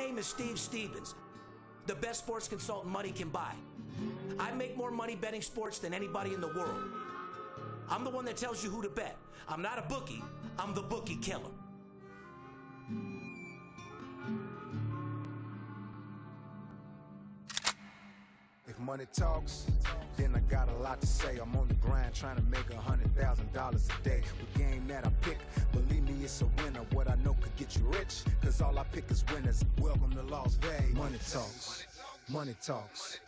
name is Steve Stevens, the best sports consultant money can buy. I make more money betting sports than anybody in the world. I'm the one that tells you who to bet. I'm not a bookie, I'm the Bookie Killer. If money talks, then I got a lot to say. I'm on the grind trying to make $100,000 a day. The game that I pick, believe me, it's a winner. What I know could get you rich, cause all I pick is winners. Welcome to Las Vegas. Money talks, money talks.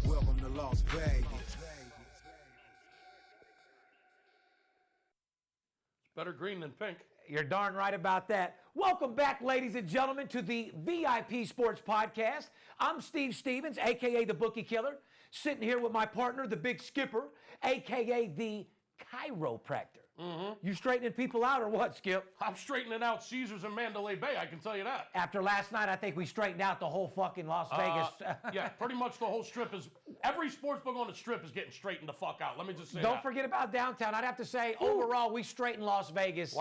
Welcome to Las Vegas. Better green than pink. You're darn right about that. Welcome back, ladies and gentlemen, to the VIP Sports Podcast. I'm Steve Stevens, a.k.a. the Bookie Killer, sitting here with my partner, the Big Skipper, a.k.a. the Chiropractor. Mm-hmm. You straightening people out or what, Skip? I'm straightening out Caesars and Mandalay Bay, I can tell you that. After last night, I think we straightened out the whole fucking Las Vegas. Yeah, pretty much the whole strip is, every sports book on the strip is getting straightened the fuck out. Let me just say Don't forget about downtown. I'd have to say, overall, we straightened Las Vegas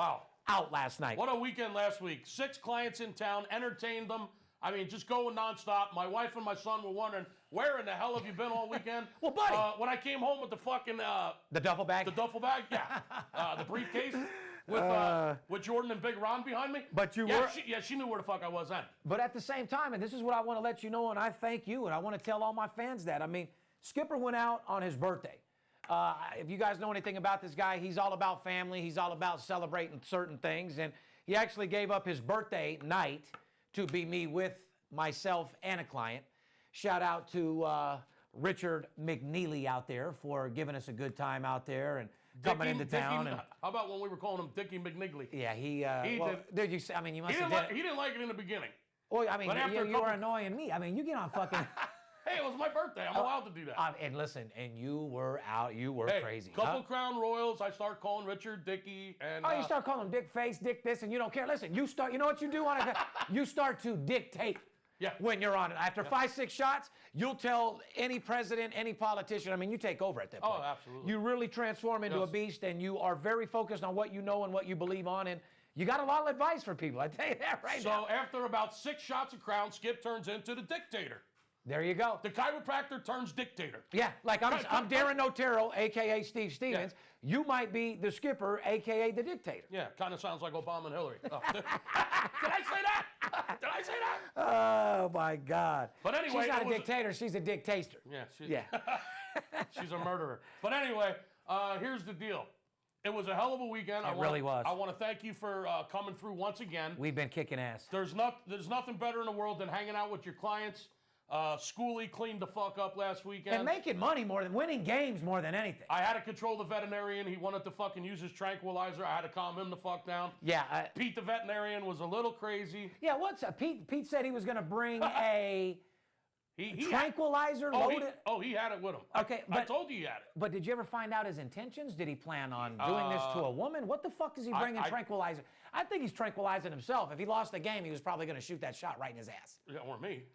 out last night. What a weekend last week. 6 clients in town, entertained them. I mean, just going nonstop. My wife and my son were wondering, where in the hell have you been all weekend? Well, buddy. When I came home with the fucking... the duffel bag? The duffel bag, yeah. The briefcase with Jordan and Big Ron behind me. But you were... She knew where the fuck I was then. But at the same time, and this is what I want to let you know, and I thank you, and I want to tell all my fans that. I mean, Skipper went out on his birthday. If you guys know anything about this guy, he's all about family. He's all about celebrating certain things. And he actually gave up his birthday night to be me with myself and a client. Shout out to Richard McNeely out there for giving us a good time out there and coming into town. How about when we were calling him Dickie McNiggly? Yeah, he did. You must have he didn't like it in the beginning. Well, I mean, you were annoying me. I mean, you get on fucking... Hey, it was my birthday. I'm allowed to do that. And listen, and you were out. You were crazy. Couple Crown Royals. I start calling Richard Dickie. And, you start calling him Dick Face, Dick this, and you don't care. Listen, you know what you do on it? You start to dictate when you're on it. After 5-6 shots, you'll tell any president, any politician. I mean, you take over at that point. Oh, absolutely. You really transform into a beast, and you are very focused on what you know and what you believe on, and you got a lot of advice for people. I tell you that right now. So after about 6 shots of Crown, Skip turns into the dictator. There you go. The chiropractor turns dictator. Yeah, like I'm Darren Otero, a.k.a. Steve Stevens. Yeah. You might be the Skipper, a.k.a. the dictator. Yeah, kind of sounds like Obama and Hillary. Oh. Did I say that? Did I say that? Oh, my God. But anyway. She's not a dictator. She's a dictator. Yeah. She's a murderer. But anyway, here's the deal. It was a hell of a weekend. It really was. I want to thank you for coming through once again. We've been kicking ass. There's nothing better in the world than hanging out with your clients. Schoolie cleaned the fuck up last weekend. And making money more than winning games more than anything. I had to control the veterinarian. He wanted to fucking use his tranquilizer. I had to calm him the fuck down. Yeah. Pete the veterinarian was a little crazy. Yeah, Pete said he was going to bring a tranquilizer loaded. He had it with him. Okay, I told you he had it. But did you ever find out his intentions? Did he plan on doing this to a woman? What the fuck is he bringing tranquilizer? I think he's tranquilizing himself. If he lost the game, he was probably going to shoot that shot right in his ass. Yeah, or me.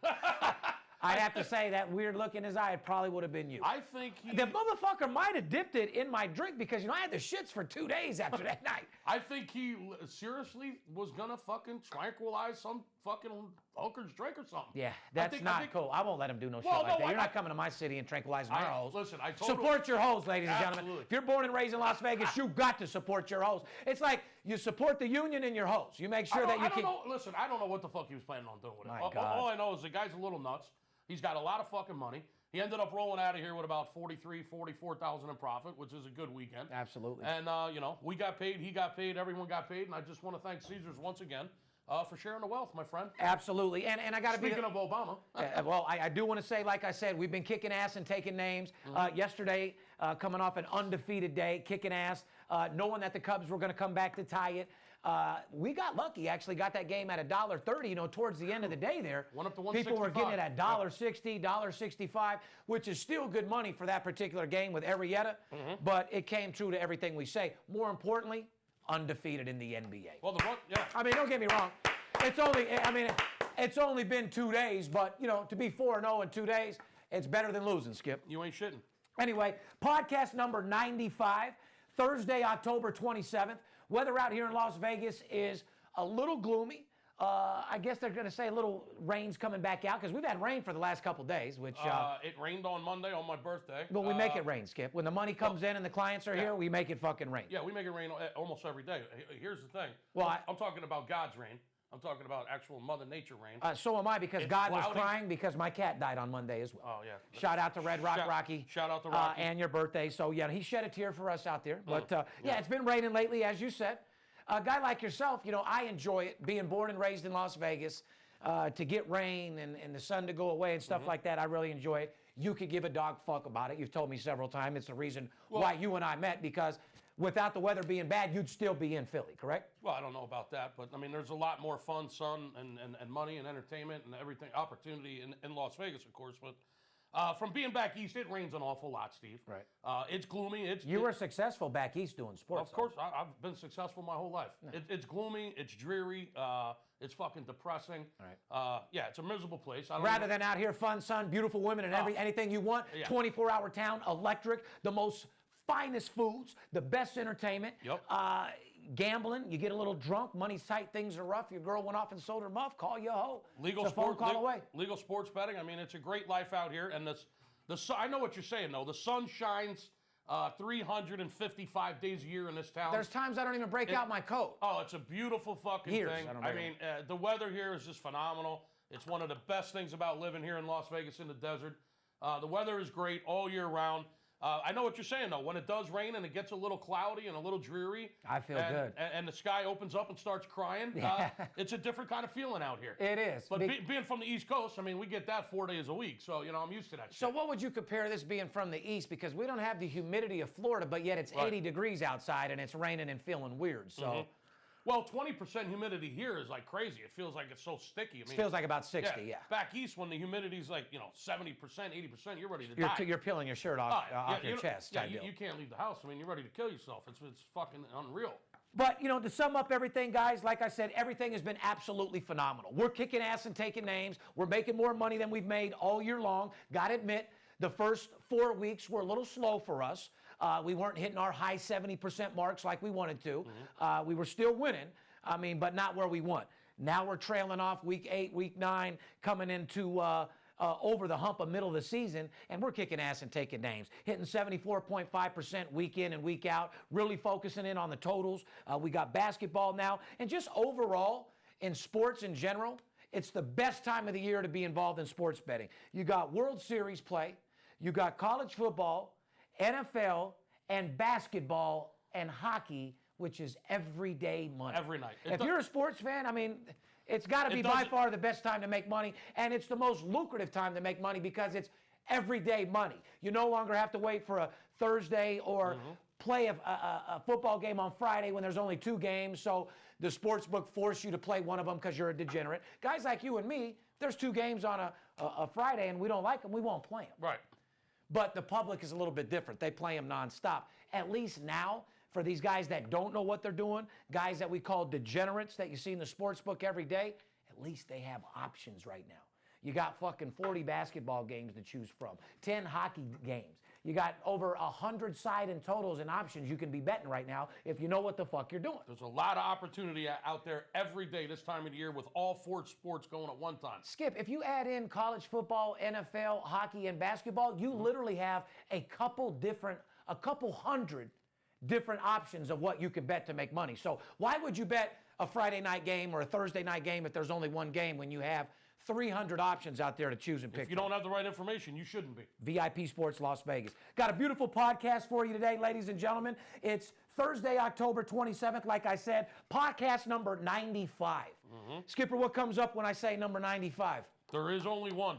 I'd have to say that weird look in his eye, it probably would have been you. I think the motherfucker might have dipped it in my drink because, I had the shits for 2 days after that night. I think he seriously was going to fucking tranquilize some fucking hooker's drink or something. Yeah, that's not cool. I won't let him do no shit like that. You're not coming to my city and tranquilizing our hoes. Listen, I told support your hoes, ladies and gentlemen. Absolutely. If you're born and raised in Las Vegas, you got to support your hoes. It's like you support the union and your hoes. You make sure that you keep... Listen, I don't know what the fuck he was planning on doing with it. My God. All I know is the guy's a little nuts. He's got a lot of fucking money. He ended up rolling out of here with about $44,000 in profit, which is a good weekend. Absolutely. And, we got paid, he got paid, everyone got paid, and I just want to thank Caesars once again for sharing the wealth, my friend. Absolutely. And I got to be... Speaking of Obama. Well, I do want to say, like I said, we've been kicking ass and taking names. Yesterday, coming off an undefeated day, kicking ass, knowing that the Cubs were going to come back to tie it. We got lucky, actually got that game at $1.30, towards the end of the day there. Went up to $1.65. People were getting it at $1.60, $1.65, which is still good money for that particular game with Arrieta, but it came true to everything we say. More importantly, undefeated in the NBA. Well, I mean, don't get me wrong. It's only been 2 days, but, to be 4-0 in 2 days, it's better than losing, Skip. You ain't shitting. Anyway, podcast number 95, Thursday, October 27th. Weather out here in Las Vegas is a little gloomy, I guess they're going to say a little rain's coming back out because we've had rain for the last couple days, which... it rained on Monday on my birthday. But we make it rain, Skip. When the money comes in and the clients are here, we make it fucking rain. Yeah, we make it rain almost every day. Here's the thing. Well, I'm talking about God's rain. I'm talking about actual Mother Nature rain. So am I, because It's God was cloudy. crying because my cat died on Monday as well. Oh, yeah. Shout out to Red Rock Rocky. Shout out to Rocky. And your birthday. So, yeah, he shed a tear for us out there. But, yeah, it's been raining lately, as you said. A guy like yourself, you know, I enjoy it, being born and raised in Las Vegas, to get rain and the sun to go away and stuff like that. I really enjoy it. You could give a dog fuck about it. You've told me several times. It's the reason why you and I met, because without the weather being bad, you'd still be in Philly, correct? Well, I don't know about that, but I mean, there's a lot more fun, sun, and money and entertainment and everything, opportunity in Las Vegas, of course. But from being back east, it rains an awful lot, Steve. Right. It's gloomy. You were successful back east doing sports. Of course, I've been successful my whole life. It's gloomy. It's dreary. It's fucking depressing. Right. Yeah, it's a miserable place. Rather than out here, fun, sun, beautiful women, and anything you want, 24-hour town, electric, the most finest foods, the best entertainment. Yep. Gambling, you get a little drunk, money's tight, things are rough, your girl went off and sold her muff, call you a hoe. Legal it's a phone call away. Legal sports betting. I mean, it's a great life out here, and the sun, I know what you're saying though. The sun shines 355 days a year in this town. There's times I don't even break out my coat. Oh, it's a beautiful fucking Years, thing. I I mean, the weather here is just phenomenal. It's one of the best things about living here in Las Vegas in the desert. The weather is great all year round. I know what you're saying, though. When it does rain and it gets a little cloudy and a little dreary, I feel good. And the sky opens up and starts crying, it's a different kind of feeling out here. It is. But being from the East Coast, I mean, we get that 4 days a week, so, you know, I'm used to that shit. So what would you compare this being from the East? Because we don't have the humidity of Florida, but yet it's 80 degrees outside and it's raining and feeling weird, so... Well, 20% humidity here is like crazy. It feels like it's so sticky. I mean, It feels like about 60, yeah. Back east, when the humidity's like, you know, 70%, 80%, you're ready to die. You're peeling your shirt off, your chest. Yeah, you can't leave the house. I mean, you're ready to kill yourself. It's fucking unreal. But, you know, to sum up everything, guys, like I said, everything has been absolutely phenomenal. We're kicking ass and taking names. We're making more money than we've made all year long. Gotta admit, the first 4 weeks were a little slow for us. We weren't hitting our high 70% marks like we wanted to. We were still winning. I mean, but not where we want. Now we're trailing off week 8, week 9, coming into over the hump of middle of the season, and we're kicking ass and taking names. Hitting 74.5% week in and week out, really focusing in on the totals. We got basketball now, and just overall, in sports in general, it's the best time of the year to be involved in sports betting. You got World Series play, you got college football, NFL, and basketball and hockey, which is everyday money. Every night. If you're a sports fan, I mean, it's got to be by far the best time to make money, and it's the most lucrative time to make money because it's everyday money. You no longer have to wait for a Thursday or play a football game on Friday when there's only 2 games, so the sports book force you to play one of them because you're a degenerate. Guys like you and me, there's 2 games on a Friday and we don't like them, we won't play them. Right. But the public is a little bit different. They play them nonstop. At least now, for these guys that don't know what they're doing, guys that we call degenerates that you see in the sports book every day, at least they have options right now. You got fucking 40 basketball games to choose from, 10 hockey games. You got over 100 side and totals and options you can be betting right now if you know what the fuck you're doing. There's a lot of opportunity out there every day this time of the year with all 4 sports going at one time. Skip, if you add in college football, NFL, hockey, and basketball, you literally have a couple hundred different options of what you can bet to make money. So why would you bet a Friday night game or a Thursday night game if there's only one game when you have 300 options out there to choose and pick If you don't have the right information, you shouldn't be. VIP Sports Las Vegas. Got a beautiful podcast for you today, ladies and gentlemen. It's Thursday, October 27th, like I said, podcast number 95. Skipper, what comes up when I say number 95? There is only one.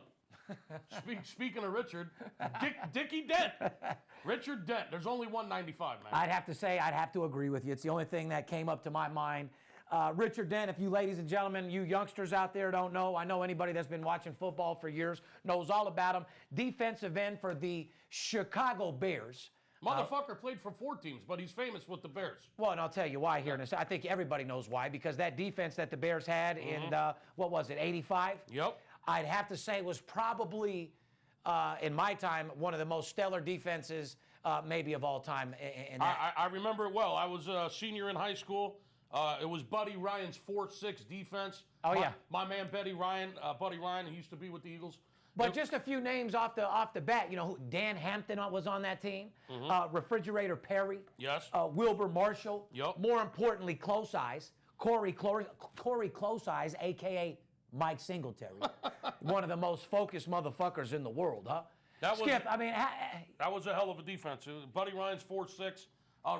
Speaking of Richard, Dickie Dent. Richard Dent. There's only 195, man. I'd have to say, I'd have to agree with you. It's the only thing that came up to my mind. Richard Dent, if you ladies and gentlemen, you youngsters out there don't know, I know anybody that's been watching football for years knows all about him. Defensive end for the Chicago Bears. Motherfucker played for 4 teams, but he's famous with the Bears. Well, and I'll tell you why here in a second. I think everybody knows why, because that defense that the Bears had in, what was it, 85? Yep. I'd have to say was probably, in my time, one of the most stellar defenses maybe of all time. I remember it well. I was a senior in high school. It was Buddy Ryan's 4-6 defense. Oh, yeah. My man Buddy Ryan, he used to be with the Eagles. But just a few names off the bat. You know, Dan Hampton was on that team. Refrigerator Perry. Yes. Wilbur Marshall. Yep. More importantly, Close Eyes. Corey Close Eyes, a.k.a. Mike Singletary. One of the most focused motherfuckers in the world, huh? Skip, I mean... That was a hell of a defense. Buddy Ryan's 4-6.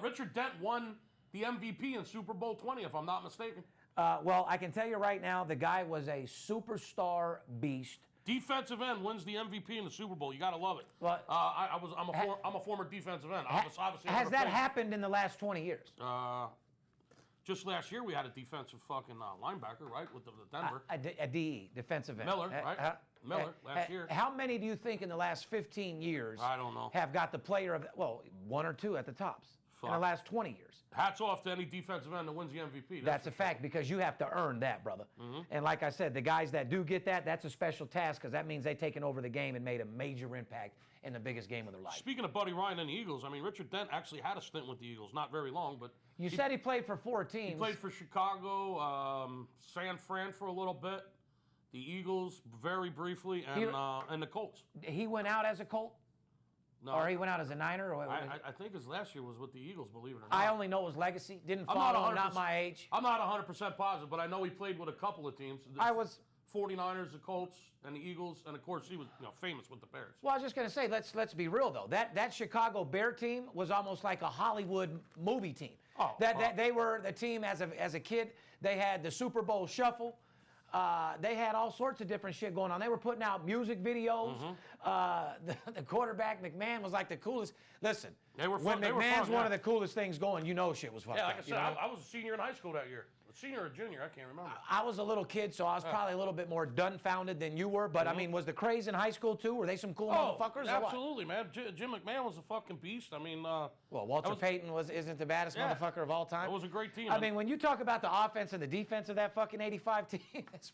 Richard Dent won the MVP in Super Bowl 20, if I'm not mistaken. Well, I can tell you right now, the guy was a superstar beast. Defensive end wins the MVP in the Super Bowl. You got to love it. Well, I'm a former defensive end. Obviously, has that happened in the last 20 years? Just last year, we had a defensive fucking linebacker, right, with the Denver. A DE, defensive end. Miller, right? Miller, last year. How many do you think in the last 15 years I don't know. have got the player of, well, one or two at the tops in the last 20 years? Hats off to any defensive end that wins the MVP. That's a fact, because you have to earn that, brother. And like I said, the guys that do get that, that's a special task, because that means they've taken over the game and made a major impact in the biggest game of their life. Speaking of Buddy Ryan and the Eagles, I mean, Richard Dent actually had a stint with the Eagles. Not very long, but... You said he played for 4 teams. He played for Chicago, San Fran for a little bit, the Eagles very briefly, and the Colts. He went out as a Colt? No. Or he went out as a Niner? Or I think his last year was with the Eagles, believe it or not. I only know it was legacy. Didn't follow him, not my age. I'm not 100% positive, but I know he played with a couple of teams. I was... 49ers, the Colts, and the Eagles, and of course he was famous with the Bears. Well, I was just going to say, let's be real though. That Chicago Bear team was almost like a Hollywood movie team. They were the team as a kid. They had the Super Bowl Shuffle. They had all sorts of different shit going on. They were putting out music videos. The quarterback, McMahon, was like the coolest. Listen, when McMahon's one of the coolest things going, you know shit was fucked up. Yeah, like I said, I was a senior in high school that year. A senior or junior, I can't remember. I was a little kid, so I was probably a little bit more dumbfounded than you were. But I mean, was the craze in high school too? Were they some cool motherfuckers? Absolutely, man. Jim McMahon was a fucking beast. I mean, well, Walter Payton isn't the baddest motherfucker of all time. It was a great team. I mean, when you talk about the offense and the defense of that fucking '85 team, it's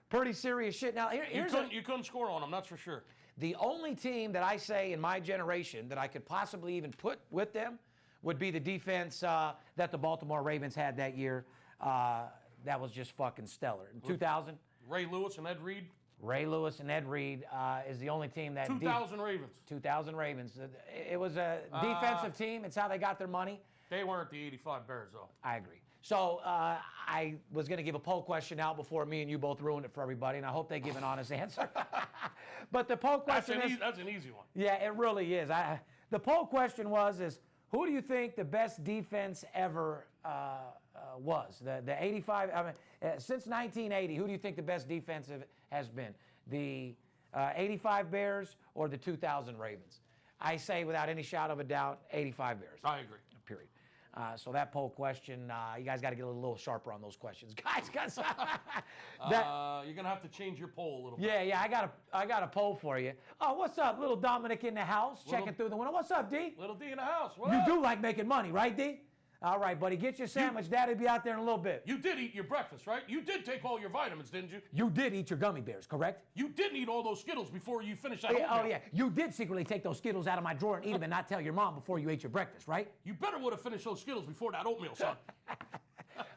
pretty serious shit. Now, you couldn't score on them, that's for sure. The only team that I say in my generation that I could possibly even put with them would be the defense that the Baltimore Ravens had that year. That was just fucking stellar. In 2000, Ray Lewis and Ed Reed. Ray Lewis and Ed Reed is the only team that 2000 Ravens. 2000 Ravens. It was a defensive team. It's how they got their money. They weren't the '85 Bears, though. I agree. So I was going to give a poll question out before me and you both ruined it for everybody, and I hope they give an honest answer. But the poll question that's an easy one. Yeah, it really is. The poll question is who do you think the best defense ever was? The '85. I mean, since 1980, who do you think the best defensive has been? The '85 Bears or the 2000 Ravens? I say without any shadow of a doubt, '85 Bears. I agree. Period. So that poll question, you guys got to get a little sharper on those questions, guys. You're gonna have to change your poll a little bit. Yeah, I got a poll for you. Oh, what's up, little Dominic in the house, checking through the window. What's up, D? Little D in the house. You do like making money, right, D? All right, buddy, get your sandwich. Daddy'll be out there in a little bit. You did eat your breakfast, right? You did take all your vitamins, didn't you? You did eat your gummy bears, correct? You didn't eat all those Skittles before you finished that oatmeal. Oh, yeah. You did secretly take those Skittles out of my drawer and eat them and not tell your mom before you ate your breakfast, right? You better would have finished those Skittles before that oatmeal, son.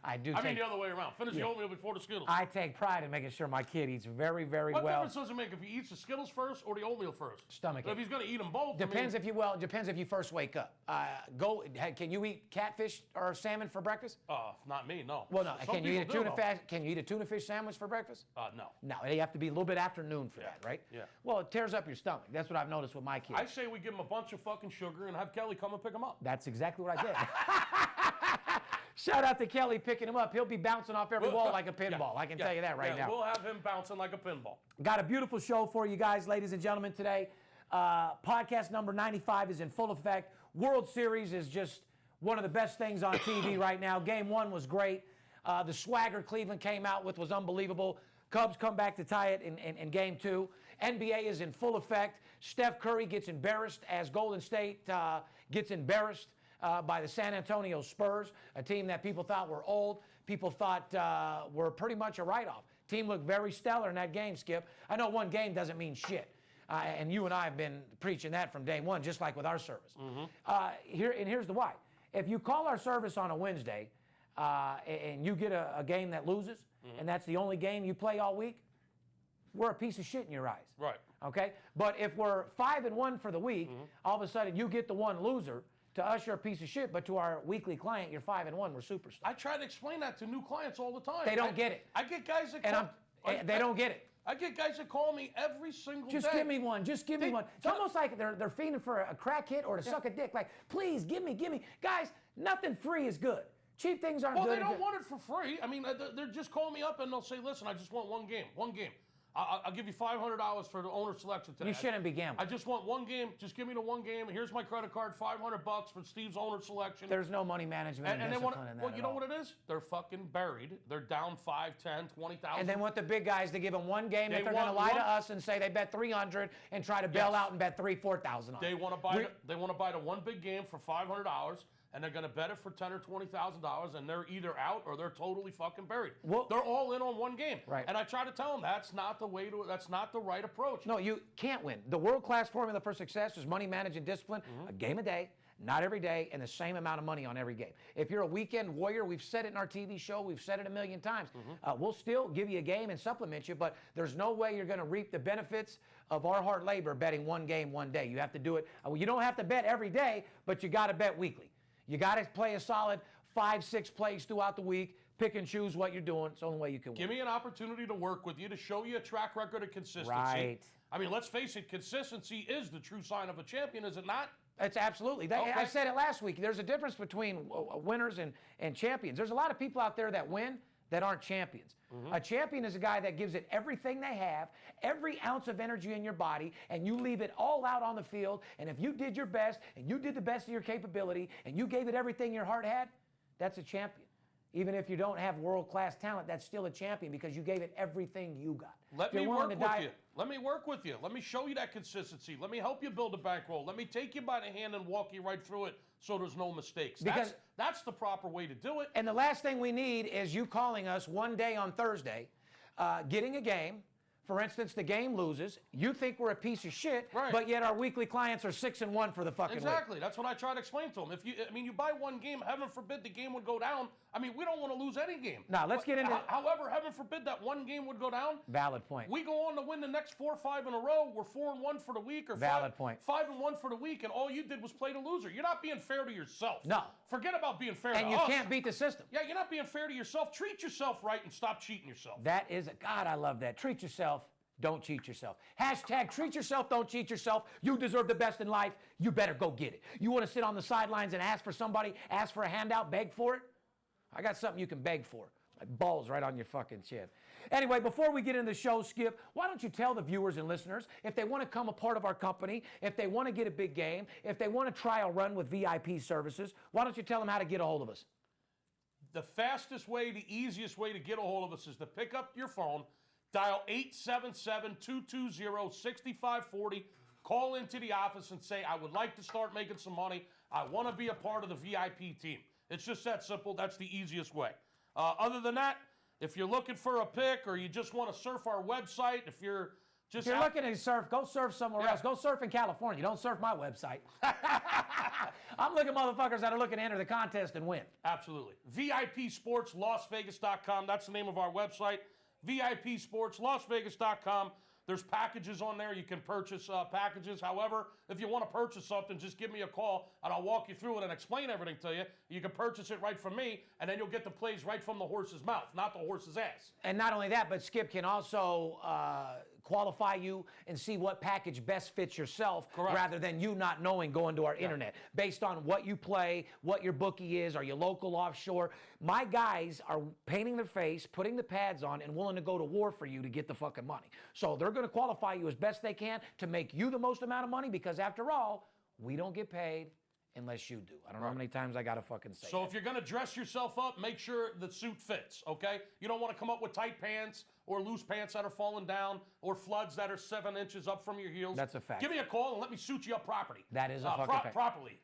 I mean the other way around. Finish the oatmeal before the Skittles. I take pride in making sure my kid eats very, very well. What well. difference does it make if he eats the Skittles first or the oatmeal first? Stomach ache. If he's going to eat them both. Depends if you first wake up. Can you eat catfish or salmon for breakfast? Not me, no. Well, no. Can you eat a tuna fish sandwich for breakfast? No. No, you have to be a little bit afternoon for that, right? Yeah. Well, it tears up your stomach. That's what I've noticed with my kids. I say we give him a bunch of fucking sugar and have Kelly come and pick them up. That's exactly what I did. Shout out to Kelly picking him up. He'll be bouncing off every wall like a pinball. I can tell you that right now. We'll have him bouncing like a pinball. Got a beautiful show for you guys, ladies and gentlemen, today. Podcast number 95 is in full effect. World Series is just one of the best things on TV right now. Game 1 was great. The swagger Cleveland came out with was unbelievable. Cubs come back to tie it in Game 2. NBA is in full effect. Steph Curry gets embarrassed as Golden State gets embarrassed by the San Antonio Spurs, a team that people thought were old, people thought were pretty much a write-off. Team looked very stellar in that game, Skip. I know one game doesn't mean shit, and you and I have been preaching that from day one, just like with our service. Here's the why. If you call our service on a Wednesday, and you get a game that loses, and that's the only game you play all week, we're a piece of shit in your eyes. Right. Okay? But if we're 5-1 for the week, all of a sudden you get the one loser. To us, you're a piece of shit, but to our weekly client, you're 5-1. We're superstars. I try to explain that to new clients all the time. They don't get it. I get guys that They don't get it. I get guys that call me every single day. Just give me one. Just give me one. It's almost like they're fiending for a crack hit or to suck a dick. Like, please, give me. Guys, nothing free is good. Cheap things aren't good. Well, they don't want it for free. I mean, they're just calling me up and they'll say, listen, I just want one game. I'll give you $500 for the owner selection today. You shouldn't be gambling. I just want one game. Just give me the one game. Here's my credit card, $500 for Steve's owner selection. There's no money management and discipline they want, in that well, you know all. what it is? They're fucking buried. They're down 5, 10, 20,000. And then want the big guys to give them one game if they're going to lie to us and say they bet 300 and try to bail out and bet 4,000 on They it. want to buy the one big game for $500. And they're going to bet it for $10,000 or $20,000, and they're either out or they're totally fucking buried. Well, they're all in on one game, right? And I try to tell them that's not the right approach. No, you can't win. The world-class formula for success is money management discipline, a game a day, not every day, and the same amount of money on every game. If you're a weekend warrior, we've said it in our TV show, we've said it a million times. We'll still give you a game and supplement you, but there's no way you're going to reap the benefits of our hard labor betting one game one day. You have to do it. You don't have to bet every day, but you got to bet weekly. You got to play a solid 5-6 plays throughout the week. Pick and choose what you're doing. It's the only way you can win. Give me an opportunity to work with you, to show you a track record of consistency. Right. I mean, let's face it, consistency is the true sign of a champion, is it not? It's absolutely. Okay. I said it last week. There's a difference between winners and champions. There's a lot of people out there that win that aren't champions. A champion is a guy that gives it everything they have, every ounce of energy in your body, and you leave it all out on the field. And if you did your best, and you did the best of your capability, and you gave it everything your heart had, that's a champion. Even if you don't have world-class talent, that's still a champion because you gave it everything you got. Let me work with you. Let me work with you. Let me show you that consistency. Let me help you build a bankroll. Let me take you by the hand and walk you right through it so there's no mistakes. That's the proper way to do it. And the last thing we need is you calling us one day on Thursday, getting a game. For instance, the game loses. You think we're a piece of shit, right, but yet our weekly clients are 6-1 for the fucking Exactly. week. That's what I try to explain to them. You buy one game, heaven forbid the game would go down. I mean, we don't want to lose any game. Now, let's get into... However, heaven forbid that one game would go down. Valid point. We go on to win the next 4 or 5 in a row. We're 4-1 for the week, or Valid point. 5-1 for the week, and all you did was play the loser. You're not being fair to yourself. No. Forget about being fair to us. And you can't beat the system. Yeah, you're not being fair to yourself. Treat yourself right and stop cheating yourself. That is... God, I love that. Treat yourself. Don't cheat yourself. Hashtag treat yourself, don't cheat yourself. You deserve the best in life. You better go get it. You want to sit on the sidelines and ask for somebody, ask for a handout, beg for it? I got something you can beg for. My balls right on your fucking chin. Anyway, before we get into the show, Skip, why don't you tell the viewers and listeners if they want to come a part of our company, if they want to get a big game, if they want to try a run with VIP services, why don't you tell them how to get a hold of us? The fastest way, the easiest way to get a hold of us is to pick up your phone, dial 877-220-6540, call into the office and say, I would like to start making some money. I want to be a part of the VIP team. It's just that simple. That's the easiest way. Other than that, if you're looking for a pick or you just want to surf our website, if you're looking to surf, go surf somewhere else. Go surf in California. Don't surf my website. I'm looking at motherfuckers that are looking to enter the contest and win. Absolutely. VIPSportsLasVegas.com. That's the name of our website. VIPSportsLasVegas.com. There's packages on there. You can purchase packages. However, if you want to purchase something, just give me a call, and I'll walk you through it and explain everything to you. You can purchase it right from me, and then you'll get the plays right from the horse's mouth, not the horse's ass. And not only that, but Skip can also qualify you and see what package best fits yourself. Correct. Rather than you not knowing going to our internet. Based on what you play, what your bookie is, are you local, offshore? My guys are painting their face, putting the pads on, and willing to go to war for you to get the fucking money. So they're going to qualify you as best they can to make you the most amount of money because after all, we don't get paid unless you do. I don't know how many times I got to fucking say So that. if you're going to dress yourself up, make sure the suit fits, okay? You don't want to come up with tight pants or loose pants that are falling down or floods that are 7 inches up from your heels. That's a fact. Give me a call and let me suit you up properly. That is a fucking fact. Properly.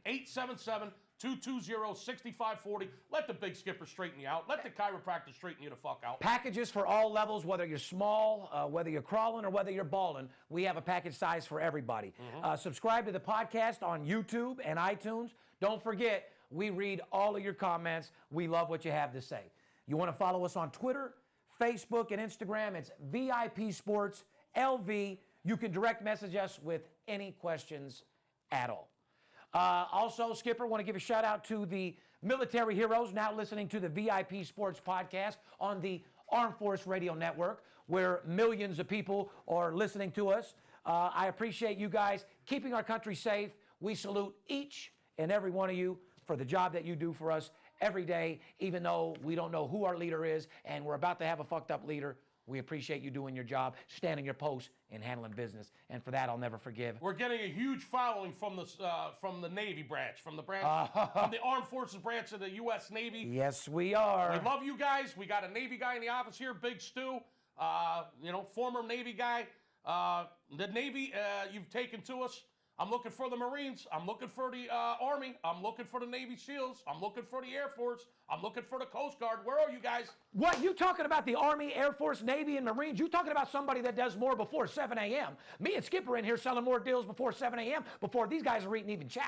877-220-6540. Let the big skipper straighten you out. Let the chiropractor straighten you the fuck out. Packages for all levels, whether you're small, whether you're crawling, or whether you're balling. We have a package size for everybody. Subscribe to the podcast on YouTube and iTunes. Don't forget, We read all of your comments. We love what you have to say. You want to follow us on Twitter, Facebook, and Instagram? It's VIP Sports LV. You can direct message us with any questions at all. Also, Skipper, want to give a shout out to the military heroes now listening to the VIP Sports Podcast on the Armed Force Radio Network, where millions of people are listening to us. I appreciate you guys keeping our country safe. We salute each and every one of you for the job that you do for us every day, even though we don't know who our leader is and we're about to have a fucked up leader. We appreciate you doing your job, standing your post, and handling business. And for that, I'll never forgive. We're getting a huge following from the Navy branch, from the Armed Forces branch of the U.S. Navy. Yes, we are. We love you guys. We got a Navy guy in the office here, Big Stu, former Navy guy. The Navy, you've taken to us. I'm looking for the Marines. I'm looking for the Army. I'm looking for the Navy SEALs. I'm looking for the Air Force. I'm looking for the Coast Guard. Where are you guys? What, you talking about the Army, Air Force, Navy, and Marines? You talking about somebody that does more before 7 a.m. Me and Skipper in here selling more deals before 7 a.m. before these guys are eating even chow.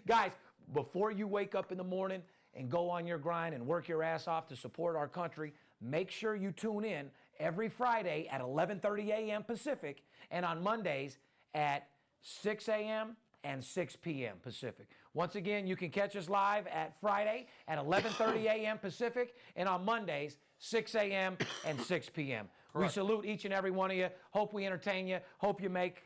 Guys, before you wake up in the morning and go on your grind and work your ass off to support our country, make sure you tune in every Friday at 11:30 a.m. Pacific and on Mondays at 6 a.m. and 6 p.m. Pacific. Once again, you can catch us live at Friday at 11:30 a.m. Pacific and on Mondays, 6 a.m. and 6 p.m. We salute each and every one of you. Hope we entertain you. Hope you make,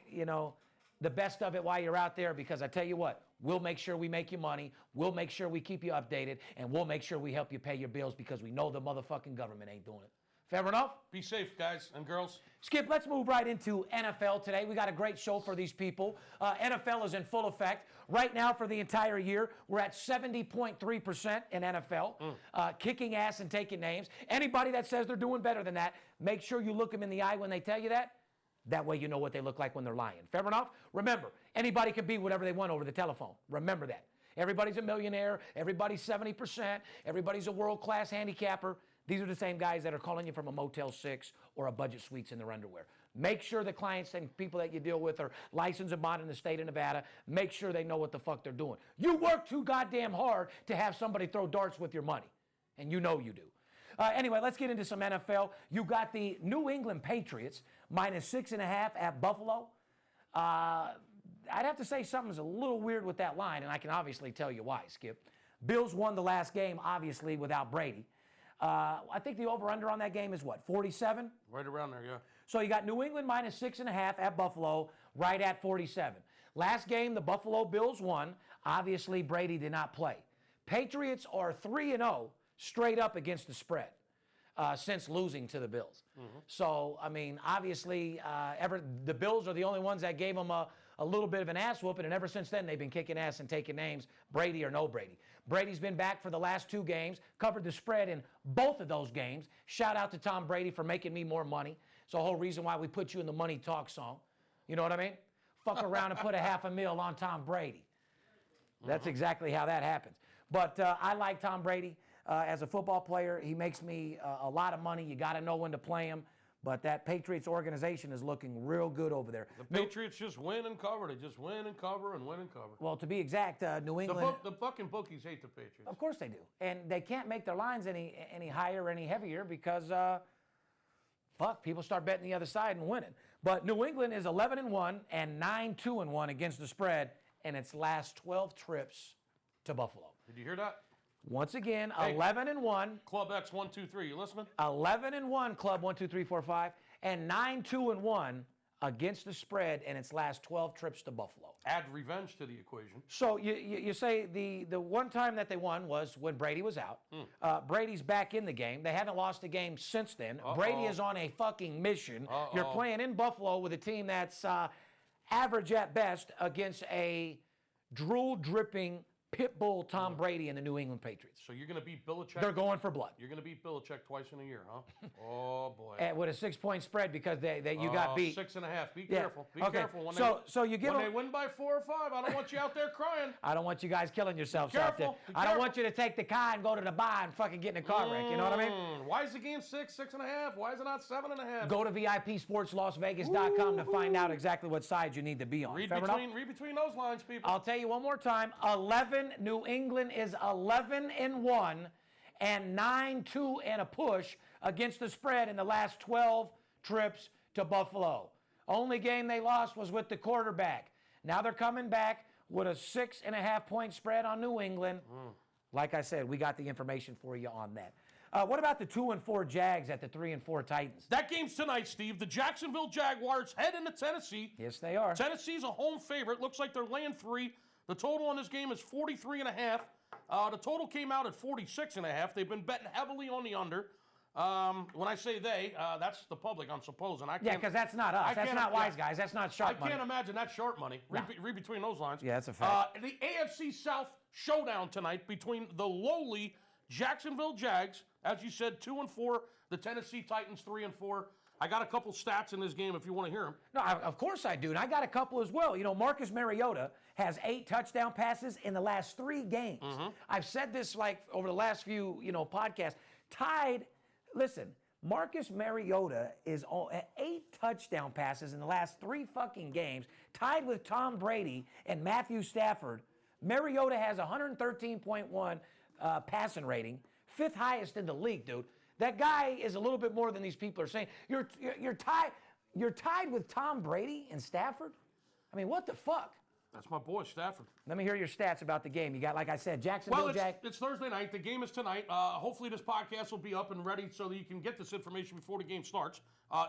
the best of it while you're out there, because I tell you what, we'll make sure we make you money. We'll make sure we keep you updated, and we'll make sure we help you pay your bills because we know the motherfucking government ain't doing it. Fair enough? Be safe, guys and girls. Skip, let's move right into NFL today. We got a great show for these people. NFL is in full effect. Right now, for the entire year, we're at 70.3% in NFL, kicking ass and taking names. Anybody that says they're doing better than that, make sure you look them in the eye when they tell you that. That way you know what they look like when they're lying. Fair enough? Remember, anybody can be whatever they want over the telephone. Remember that. Everybody's a millionaire. Everybody's 70%. Everybody's a world-class handicapper. These are the same guys that are calling you from a Motel 6 or a Budget Suites in their underwear. Make sure the clients and people that you deal with are licensed and bonded in the state of Nevada. Make sure they know what the fuck they're doing. You work too goddamn hard to have somebody throw darts with your money, and you know you do. Anyway, let's get into some NFL. You got the New England Patriots -6.5 at Buffalo. I'd have to say something's a little weird with that line, and I can obviously tell you why, Skip. Bills won the last game, obviously, without Brady. I think the over-under on that game is what, 47? Right around there, yeah. So you got New England -6.5 at Buffalo, right at 47. Last game, the Buffalo Bills won. Obviously, Brady did not play. Patriots are 3-0 straight up against the spread since losing to the Bills. So, I mean, obviously, the Bills are the only ones that gave them a little bit of an ass whooping, and ever since then, they've been kicking ass and taking names, Brady or no Brady. Brady's been back for the last 2 games, covered the spread in both of those games. Shout out to Tom Brady for making me more money. It's the whole reason why we put you in the Money Talk song. You know what I mean? Fuck around and put $500,000 on Tom Brady. That's exactly how that happens. But I like Tom Brady as a football player. He makes me a lot of money. You got to know when to play him. But that Patriots organization is looking real good over there. The Patriots just win and cover. They just win and cover and win and cover. Well, to be exact, New England... The fucking bookies hate the Patriots. Of course they do. And they can't make their lines any higher or any heavier because, people start betting the other side and winning. But New England is 11-1 and 9-2-1 against the spread in its last 12 trips to Buffalo. Did you hear that? Once again, 11-1. Club X 1 2 3. You listening? 11-1, Club 1 2 3 4 5, and 9-2-1 against the spread in its last 12 trips to Buffalo. Add revenge to the equation. So you say the one time that they won was when Brady was out. Brady's back in the game. They haven't lost a game since then. Brady is on a fucking mission. You're playing in Buffalo with a team that's average at best against a drool-dripping pit bull Tom Brady and the New England Patriots. So you're going to beat Belichick? They're going for blood. You're going to beat Belichick twice in a year, huh? Oh, boy. With a 6-point spread because you got beat. 6.5. Be careful. Be careful. When they win by 4 or 5, I don't want you out there crying. I don't want you guys killing yourselves out there. I don't want you to take the car and go to the bar and fucking get in a car wreck. You know what I mean? Why is the game 6, 6.5? Why is it not 7.5? Go to VIPSportsLasVegas.com to find out exactly what side you need to be on. Read between those lines, people. I'll tell you one more time. 11-1 11. New England is 11-1 and 9-2 and a push against the spread in the last 12 trips to Buffalo. Only game they lost was with the quarterback. Now they're coming back with a 6.5-point spread on New England. Like I said, we got the information for you on that. What about the 2-4 Jags at the 3-4 Titans? That game's tonight, Steve. The Jacksonville Jaguars head into Tennessee. Yes, they are. Tennessee's a home favorite. Looks like they're laying 3. The total on this game is 43.5. The total came out at 46.5. They've been betting heavily on the under. When I say they, that's the public, I'm supposing. Yeah, because that's not us. That's not wise guys. That's not sharp money. I can't imagine that's sharp money. Read between those lines. Yeah, that's a fact. The AFC South showdown tonight between the lowly Jacksonville Jags, as you said, 2-4, the Tennessee Titans 3-4. I got a couple stats in this game if you want to hear them. No, of course I do, and I got a couple as well. You know, Marcus Mariota has 8 touchdown passes in the last 3 games. I've said this like over the last few, podcasts. Tied, listen, Marcus Mariota is at 8 touchdown passes in the last 3 fucking games, tied with Tom Brady and Matthew Stafford. Mariota has 113.1 passing rating, 5th highest in the league, dude. That guy is a little bit more than these people are saying. You're tied with Tom Brady and Stafford? I mean, what the fuck? That's my boy, Stafford. Let me hear your stats about the game. You got, like I said, Jacksonville Jags. It's Thursday night. The game is tonight. Hopefully this podcast will be up and ready so that you can get this information before the game starts.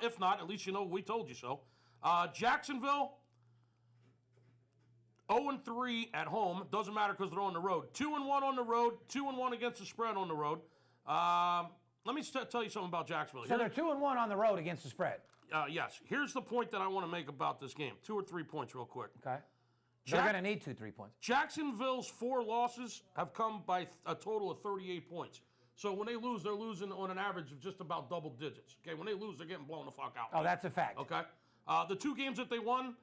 If not, at least you know we told you so. Jacksonville, 0-3 at home. Doesn't matter because they're on the road. 2-1 on the road. 2-1 against the spread on the road. Let me tell you something about Jacksonville. So they're 2-1 on the road against the spread. Yes. Here's the point that I want to make about this game. 2 or 3 points real quick. Okay. They're going to need 2-3 points. Jacksonville's 4 losses have come by a total of 38 points. So when they lose, they're losing on an average of just about double digits. Okay, when they lose, they're getting blown the fuck out. Oh, that's a fact. Okay. The 2 games that they've won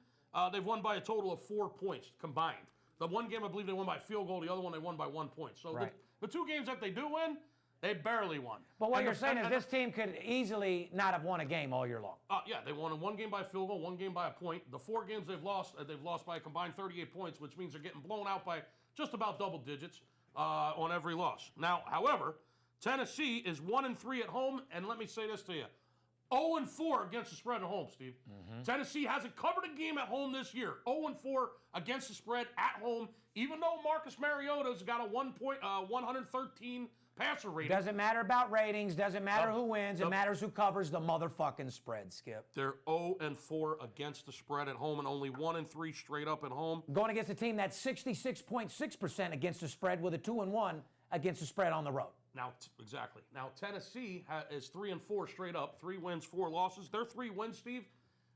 by a total of 4 points combined. The one game, I believe they won by field goal. The other one, they won by 1 point. So right. the 2 games that they do win, they barely won. But what you're saying is this team could easily not have won a game all year long. Yeah, they won in 1 game by field goal, 1 game by a point. The 4 games they've lost by a combined 38 points, which means they're getting blown out by just about double digits on every loss. Now, however, Tennessee is 1-3 at home, and let me say this to you. 0-4 against the spread at home, Steve. Tennessee hasn't covered a game at home this year. 0-4 against the spread at home, even though Marcus Mariota's got a 113 passer rating. Doesn't matter about ratings. Doesn't matter who wins. It matters who covers the motherfucking spread, Skip. They're 0-4 against the spread at home and only 1-3 straight up at home. Going against a team that's 66.6% against the spread with a 2-1 against the spread on the road. Now, exactly. Now, Tennessee is 3-4 straight up. 3 wins, 4 losses. Their 3 wins, Steve,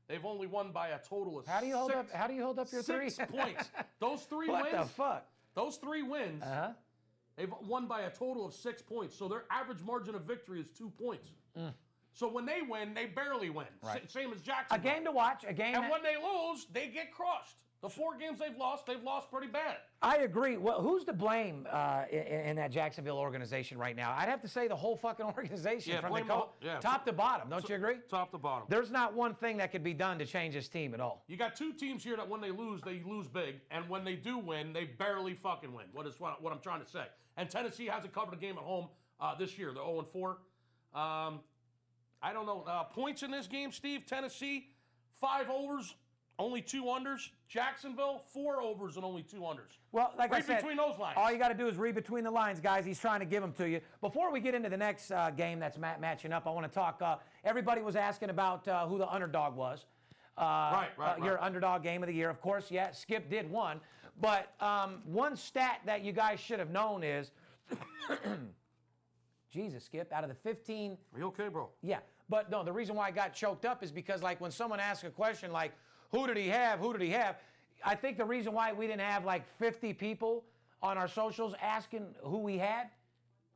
they've only won by a total of How do you hold up your 3? 6 points. Those 3 what wins. What the fuck? Those 3 wins. They've won by a total of 6 points. So their average margin of victory is 2 points. So when they win, they barely win. Right. Same as Jacksonville. A game to watch. A game. And when they lose, they get crushed. The 4 games they've lost pretty bad. I agree. Well, who's to blame in that Jacksonville organization right now? I'd have to say the whole fucking organization from the top to bottom. Don't you agree? Top to bottom. There's not one thing that could be done to change this team at all. You got 2 teams here that when they lose big, and when they do win, they barely fucking win. What I'm trying to say. And Tennessee hasn't covered a game at home this year. They're 0-4. I don't know. Points in this game, Steve. Tennessee, 5 overs. Only 2 unders. Jacksonville, 4 overs and only 2 unders. Well, like I said, read between those lines. All you got to do is read between the lines, guys. He's trying to give them to you. Before we get into the next game that's matching up, I want to talk. Everybody was asking about who the underdog was. Right. Your underdog game of the year, of course. Yeah, Skip did one. But one stat that you guys should have known is, Jesus, Skip, out of the 15. Are you okay, bro? Yeah, but no, the reason why I got choked up is because, like, when someone asks a question like, who did he have? Who did he have? I think the reason why we didn't have like 50 people on our socials asking who we had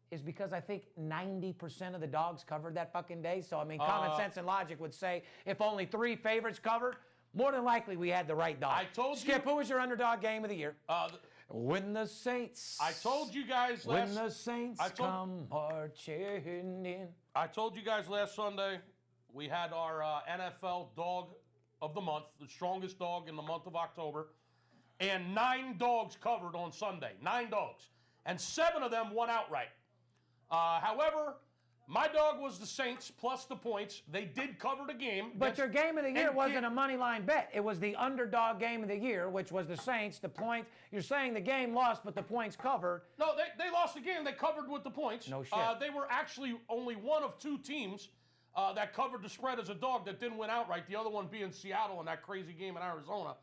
is because I think 90% of the dogs covered that fucking day. So, I mean, common sense and logic would say if only 3 favorites covered, more than likely we had the right dog. I told Skip, who was your underdog game of the year? When the Saints. I told you guys when the Saints come marching in. I told you guys last Sunday we had our NFL dog of the month, the strongest dog in the month of October. and 9 dogs covered on Sunday. 9 dogs. And 7 of them won outright. However, my dog was the Saints plus the points. They did cover the game. But your game of the year wasn't a money line bet. It was the underdog game of the year, which was the Saints, the points. You're saying the game lost, but the points covered. No, they lost the game. They covered with the points. No shit. They were actually only one of 2 teams that covered the spread as a dog that didn't win outright. The other one being Seattle in that crazy game in Arizona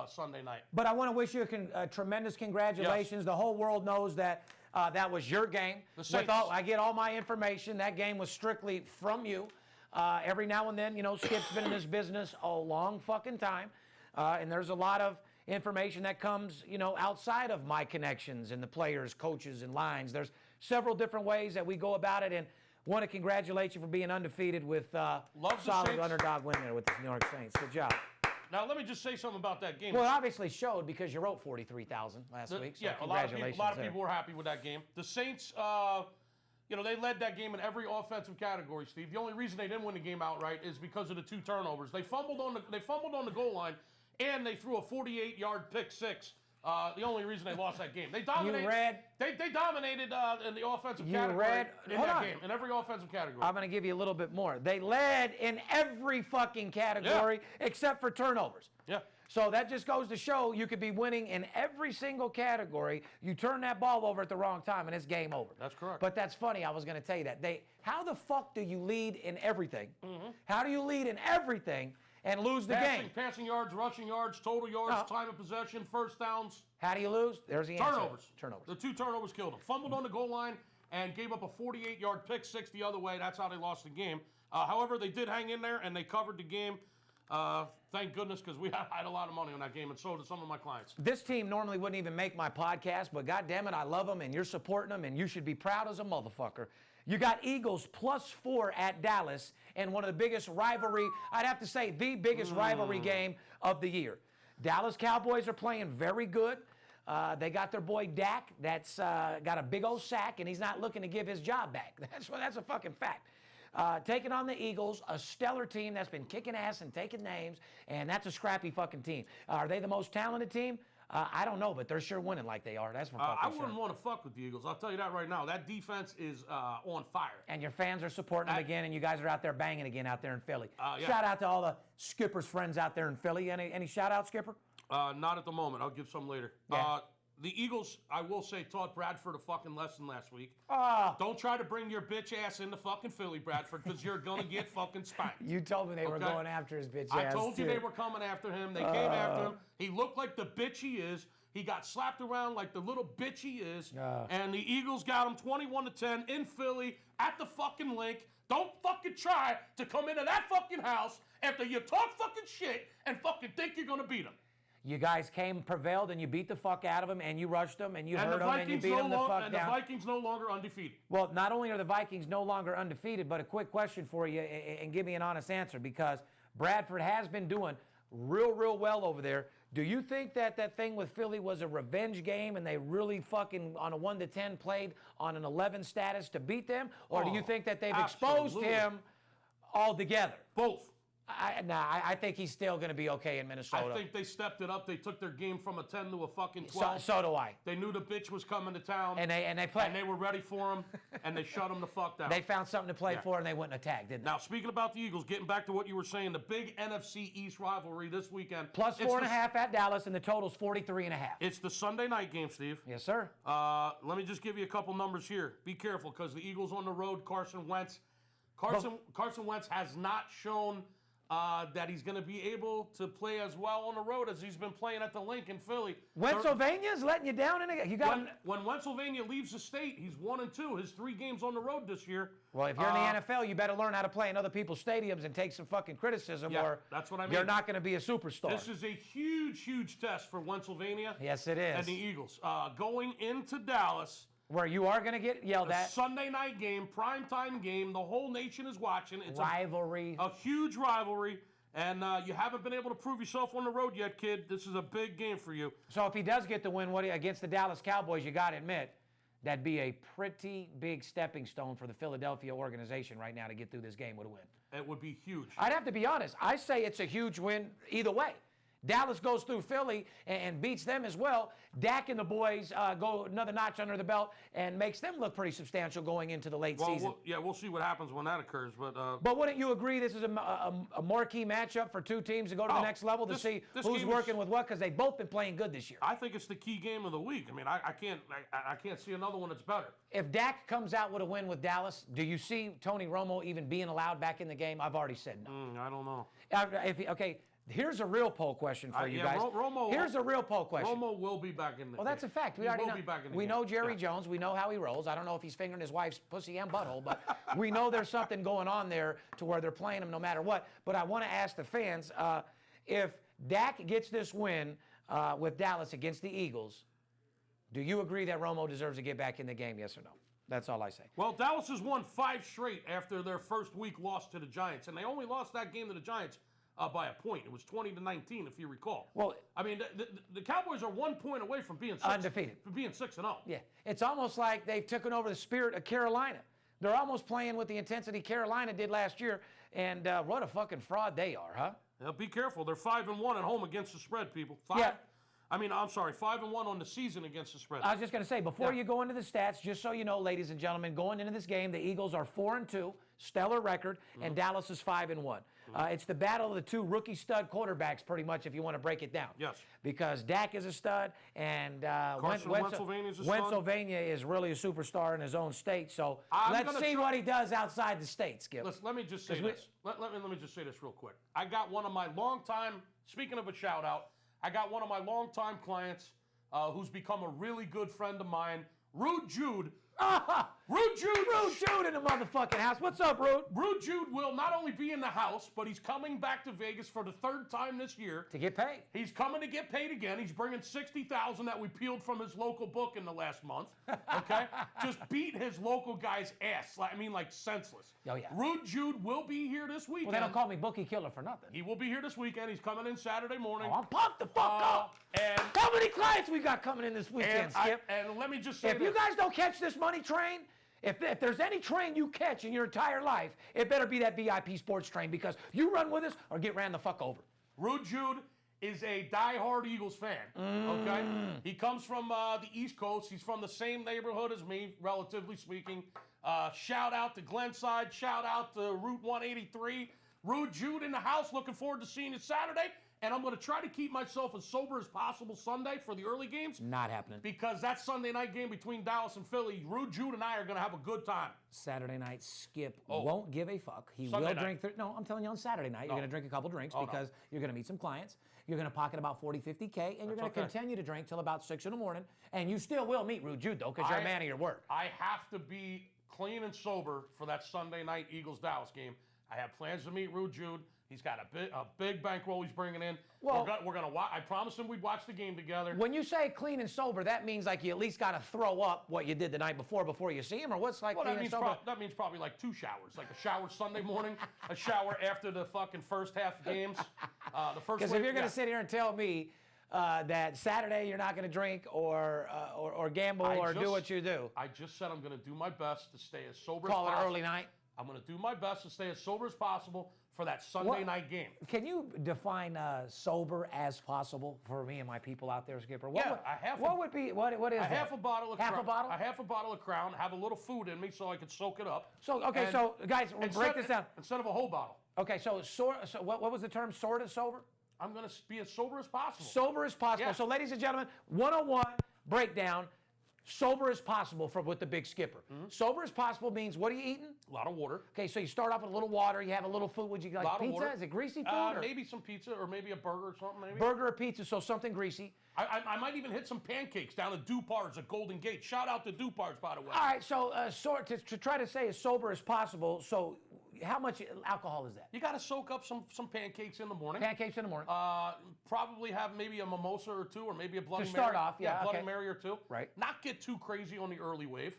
Sunday night. But I want to wish you a tremendous congratulations. Yes. The whole world knows that that was your game. I get all my information. That game was strictly from you. Every now and then, Skip's been in this business a long fucking time. And there's a lot of information that comes, outside of my connections and the players, coaches, and lines. There's several different ways that we go about it. And want to congratulate you for being undefeated with solid underdog win there with the New York Saints. Good job. Now, let me just say something about that game. Well, it obviously showed because you wrote 43,000 last week. So yeah, a lot of people were happy with that game. The Saints, they led that game in every offensive category, Steve. The only reason they didn't win the game outright is because of the 2 turnovers. They fumbled on the goal line, and they threw a 48-yard pick six. The only reason they lost that game. They dominated. They dominated in the offensive category in every offensive category. I'm going to give you a little bit more. They led in every fucking category except for turnovers. Yeah. So that just goes to show you could be winning in every single category. You turn that ball over at the wrong time, and it's game over. That's correct. But that's funny. I was going to tell you that. How the fuck do you lead in everything? Mm-hmm. How do you lead in everything and lose the game? Passing yards, rushing yards, total yards, time of possession, first downs. How do you lose? There's the answer. Turnovers. The 2 turnovers killed them. Fumbled on the goal line and gave up a 48-yard pick six the other way. That's how they lost the game. However, they did hang in there, and they covered the game. Thank goodness, because we had a lot of money on that game, and so did some of my clients. This team normally wouldn't even make my podcast, but goddammit, I love them, and you're supporting them, and you should be proud as a motherfucker. You got Eagles +4 at Dallas, and one of the biggest rivalry, I'd have to say the biggest rivalry game of the year. Dallas Cowboys are playing very good. They got their boy Dak that's got a big old sack, and he's not looking to give his job back. That's a fucking fact. Taking on the Eagles, a stellar team that's been kicking ass and taking names, and that's a scrappy fucking team. Are they the most talented team? I don't know, but they're sure winning like they are. That's for fucking sure. I wouldn't want to fuck with the Eagles. I'll tell you that right now. That defense is on fire. And your fans are supporting them again, and you guys are out there banging again out there in Philly. Shout out to all the Skipper's friends out there in Philly. Any shout out, Skipper? Not at the moment. I'll give some later. Yeah. The Eagles, I will say, taught Bradford a fucking lesson last week. Don't try to bring your bitch ass into fucking Philly, Bradford, because you're going to get fucking spanked. You told me they were going after his bitch ass. I told you they were coming after him. They came after him. He looked like the bitch he is. He got slapped around like the little bitch he is. And the Eagles got him 21-10 in Philly at the fucking link. Don't fucking try to come into that fucking house after you talk fucking shit and fucking think you're going to beat them. You guys prevailed, and you beat the fuck out of them, and you rushed them, and you hurt them, and you beat them the fuck down. And the Vikings no longer undefeated. Well, not only are the Vikings no longer undefeated, but a quick question for you, and give me an honest answer, because Bradford has been doing real well over there. Do you think that thing with Philly was a revenge game, and they really fucking, on a 1-10, played on an 11 status to beat them? Or do you think that they've exposed him altogether? Both. I think he's still going to be okay in Minnesota. I think they stepped it up. They took their game from a 10 to a fucking 12. So do I. They knew the bitch was coming to town. And they played. And they were ready for him, and they shut him the fuck down. They found something to play for, and they wouldn't attack, didn't they? Now, speaking about the Eagles, getting back to what you were saying, the big NFC East rivalry this weekend. +4.5 at Dallas, and the total's 43.5. It's the Sunday night game, Steve. Yes, sir. Let me just give you a couple numbers here. Be careful, because the Eagles on the road, Carson Wentz has not shown that he's going to be able to play as well on the road as he's been playing at the link in Philly. Pennsylvania's letting you down. When Pennsylvania leaves the state, he's 1-2. His 3 games on the road this year. Well, if you're in the NFL, you better learn how to play in other people's stadiums and take some fucking criticism, or that's what I mean. You're not going to be a superstar. This is a huge test for Pennsylvania. Yes, it is. And the Eagles. Going into Dallas, where you are going to get yelled at. Sunday night game, primetime game. The whole nation is watching. It's rivalry. A huge rivalry. And you haven't been able to prove yourself on the road yet, kid. This is a big game for you. So if he does get the win against the Dallas Cowboys, you got to admit, that'd be a pretty big stepping stone for the Philadelphia organization right now to get through this game with a win. It would be huge. I'd have to be honest. I say it's a huge win either way. Dallas goes through Philly and beats them as well. Dak and the boys go another notch under the belt and makes them look pretty substantial going into the late season. We'll see what happens when that occurs. But wouldn't you agree this is a marquee matchup for two teams to go to the next level to see who's working with what? Because they've both been playing good this year. I think it's the key game of the week. I mean, I can't see another one that's better. If Dak comes out with a win with Dallas, do you see Tony Romo even being allowed back in the game? I've already said no. I don't know. Okay. Here's a real poll question for you guys. Romo, Here's a real poll question. Romo will be back in the game. Well, that's a fact. We already know. We know Jerry Jones. We know how he rolls. I don't know if he's fingering his wife's pussy and butthole, but we know there's something going on there to where they're playing him no matter what. But I want to ask the fans, if Dak gets this win with Dallas against the Eagles, do you agree that Romo deserves to get back in the game, yes or no? That's all I say. Well, Dallas has won 5 straight after their first week loss to the Giants, and they only lost that game to the Giants by a point. It was 20-19, if you recall. Well, I mean, the Cowboys are 1 point away from being undefeated. From being 6-0. Yeah, it's almost like they've taken over the spirit of Carolina. They're almost playing with the intensity Carolina did last year, and what a fucking fraud they are, huh? Yeah, be careful. They're 5-1 at home against the spread, people. 5-1 on the season against the spread. I was just going to say, before you go into the stats, just so you know, ladies and gentlemen, going into this game, the Eagles are 4-2, stellar record, and Dallas is 5-1. It's the battle of the two rookie stud quarterbacks, pretty much, if you want to break it down. Yes. Because Dak is a stud, and Pennsylvania is really a superstar in his own state. So let's see what he does outside the state, Skip. Listen, let me just say this. Let me just say this real quick. I got one of my longtime, speaking of a shout out, I got one of my longtime clients who's become a really good friend of mine, Rude Jude. Rude Jude in the motherfucking house. What's up, Rude? Rude Jude will not only be in the house, but he's coming back to Vegas for the 3rd time this year. To get paid. He's coming to get paid again. He's bringing $60,000 that we peeled from his local book in the last month. Okay? Just beat his local guy's ass. I mean, like senseless. Oh, yeah. Rude Jude will be here this weekend. Well, they don't call me Bookie Killer for nothing. He will be here this weekend. He's coming in Saturday morning. Oh, I'm pumped the fuck up. And how many clients we got coming in this weekend, Skip? And let me just say if you guys don't catch this money train, if there's any train you catch in your entire life, it better be that VIP sports train, because you run with us or get ran the fuck over. Rude Jude is a diehard Eagles fan, okay? He comes from the East Coast. He's from the same neighborhood as me, relatively speaking. Shout out to Glenside. Shout out to Route 183. Rude Jude in the house. Looking forward to seeing you Saturday. And I'm going to try to keep myself as sober as possible Sunday for the early games. Not happening. Because that Sunday night game between Dallas and Philly, Rude Jude and I are going to have a good time. Saturday night, Skip won't give a fuck. He Sunday will night. drink. No, I'm telling you, on Saturday night, you're going to drink a couple drinks because you're going to meet some clients. You're going to pocket about 40, 50K, and you're going to continue to drink till about 6 in the morning. And you still will meet Rude Jude, though, because you're a man of your word. I have to be clean and sober for that Sunday night Eagles-Dallas game. I have plans to meet Rude Jude. He's got a big bankroll he's bringing in. Well, we're gonna watch. I promised him we'd watch the game together. When you say clean and sober, that means like you at least got to throw up what you did the night before you see him, or what's like clean and sober? That means probably like 2 showers, like a shower Sunday morning, a shower after the fucking first half games. Because if you're gonna sit here and tell me that Saturday you're not gonna drink or gamble or do what you do, I just said I'm gonna do my best to stay as sober. Call as it possible. early night. I'm gonna do my best to stay as sober as possible for that Sunday night game. Can you define sober as possible for me and my people out there, Skipper? What is that? Half a bottle of Half Crown. a bottle? A half a bottle of Crown. Have a little food in me so I can soak it up. So guys, we'll break this down. Instead of a whole bottle. Okay, so what was the term? Sort of sober? I'm going to be as sober as possible. Sober as possible. Yeah. So, ladies and gentlemen, 101 breakdown. Sober as possible with the Big Skipper. Sober as possible means, what are you eating? A lot of water. Okay, so you start off with a little water. You have a little food. Would you like pizza? Is it greasy food? Maybe some pizza or maybe a burger or something. Maybe. Burger or pizza, so something greasy. I might even hit some pancakes down at Dupar's at Golden Gate. Shout out to Dupar's, by the way. All right, so to try to say as sober as possible, so how much alcohol is that? You got to soak up some pancakes in the morning. Pancakes in the morning. Probably have maybe a mimosa or 2 or maybe a Bloody Mary. To start off, yeah. Bloody Mary or 2. Right. Not get too crazy on the early wave.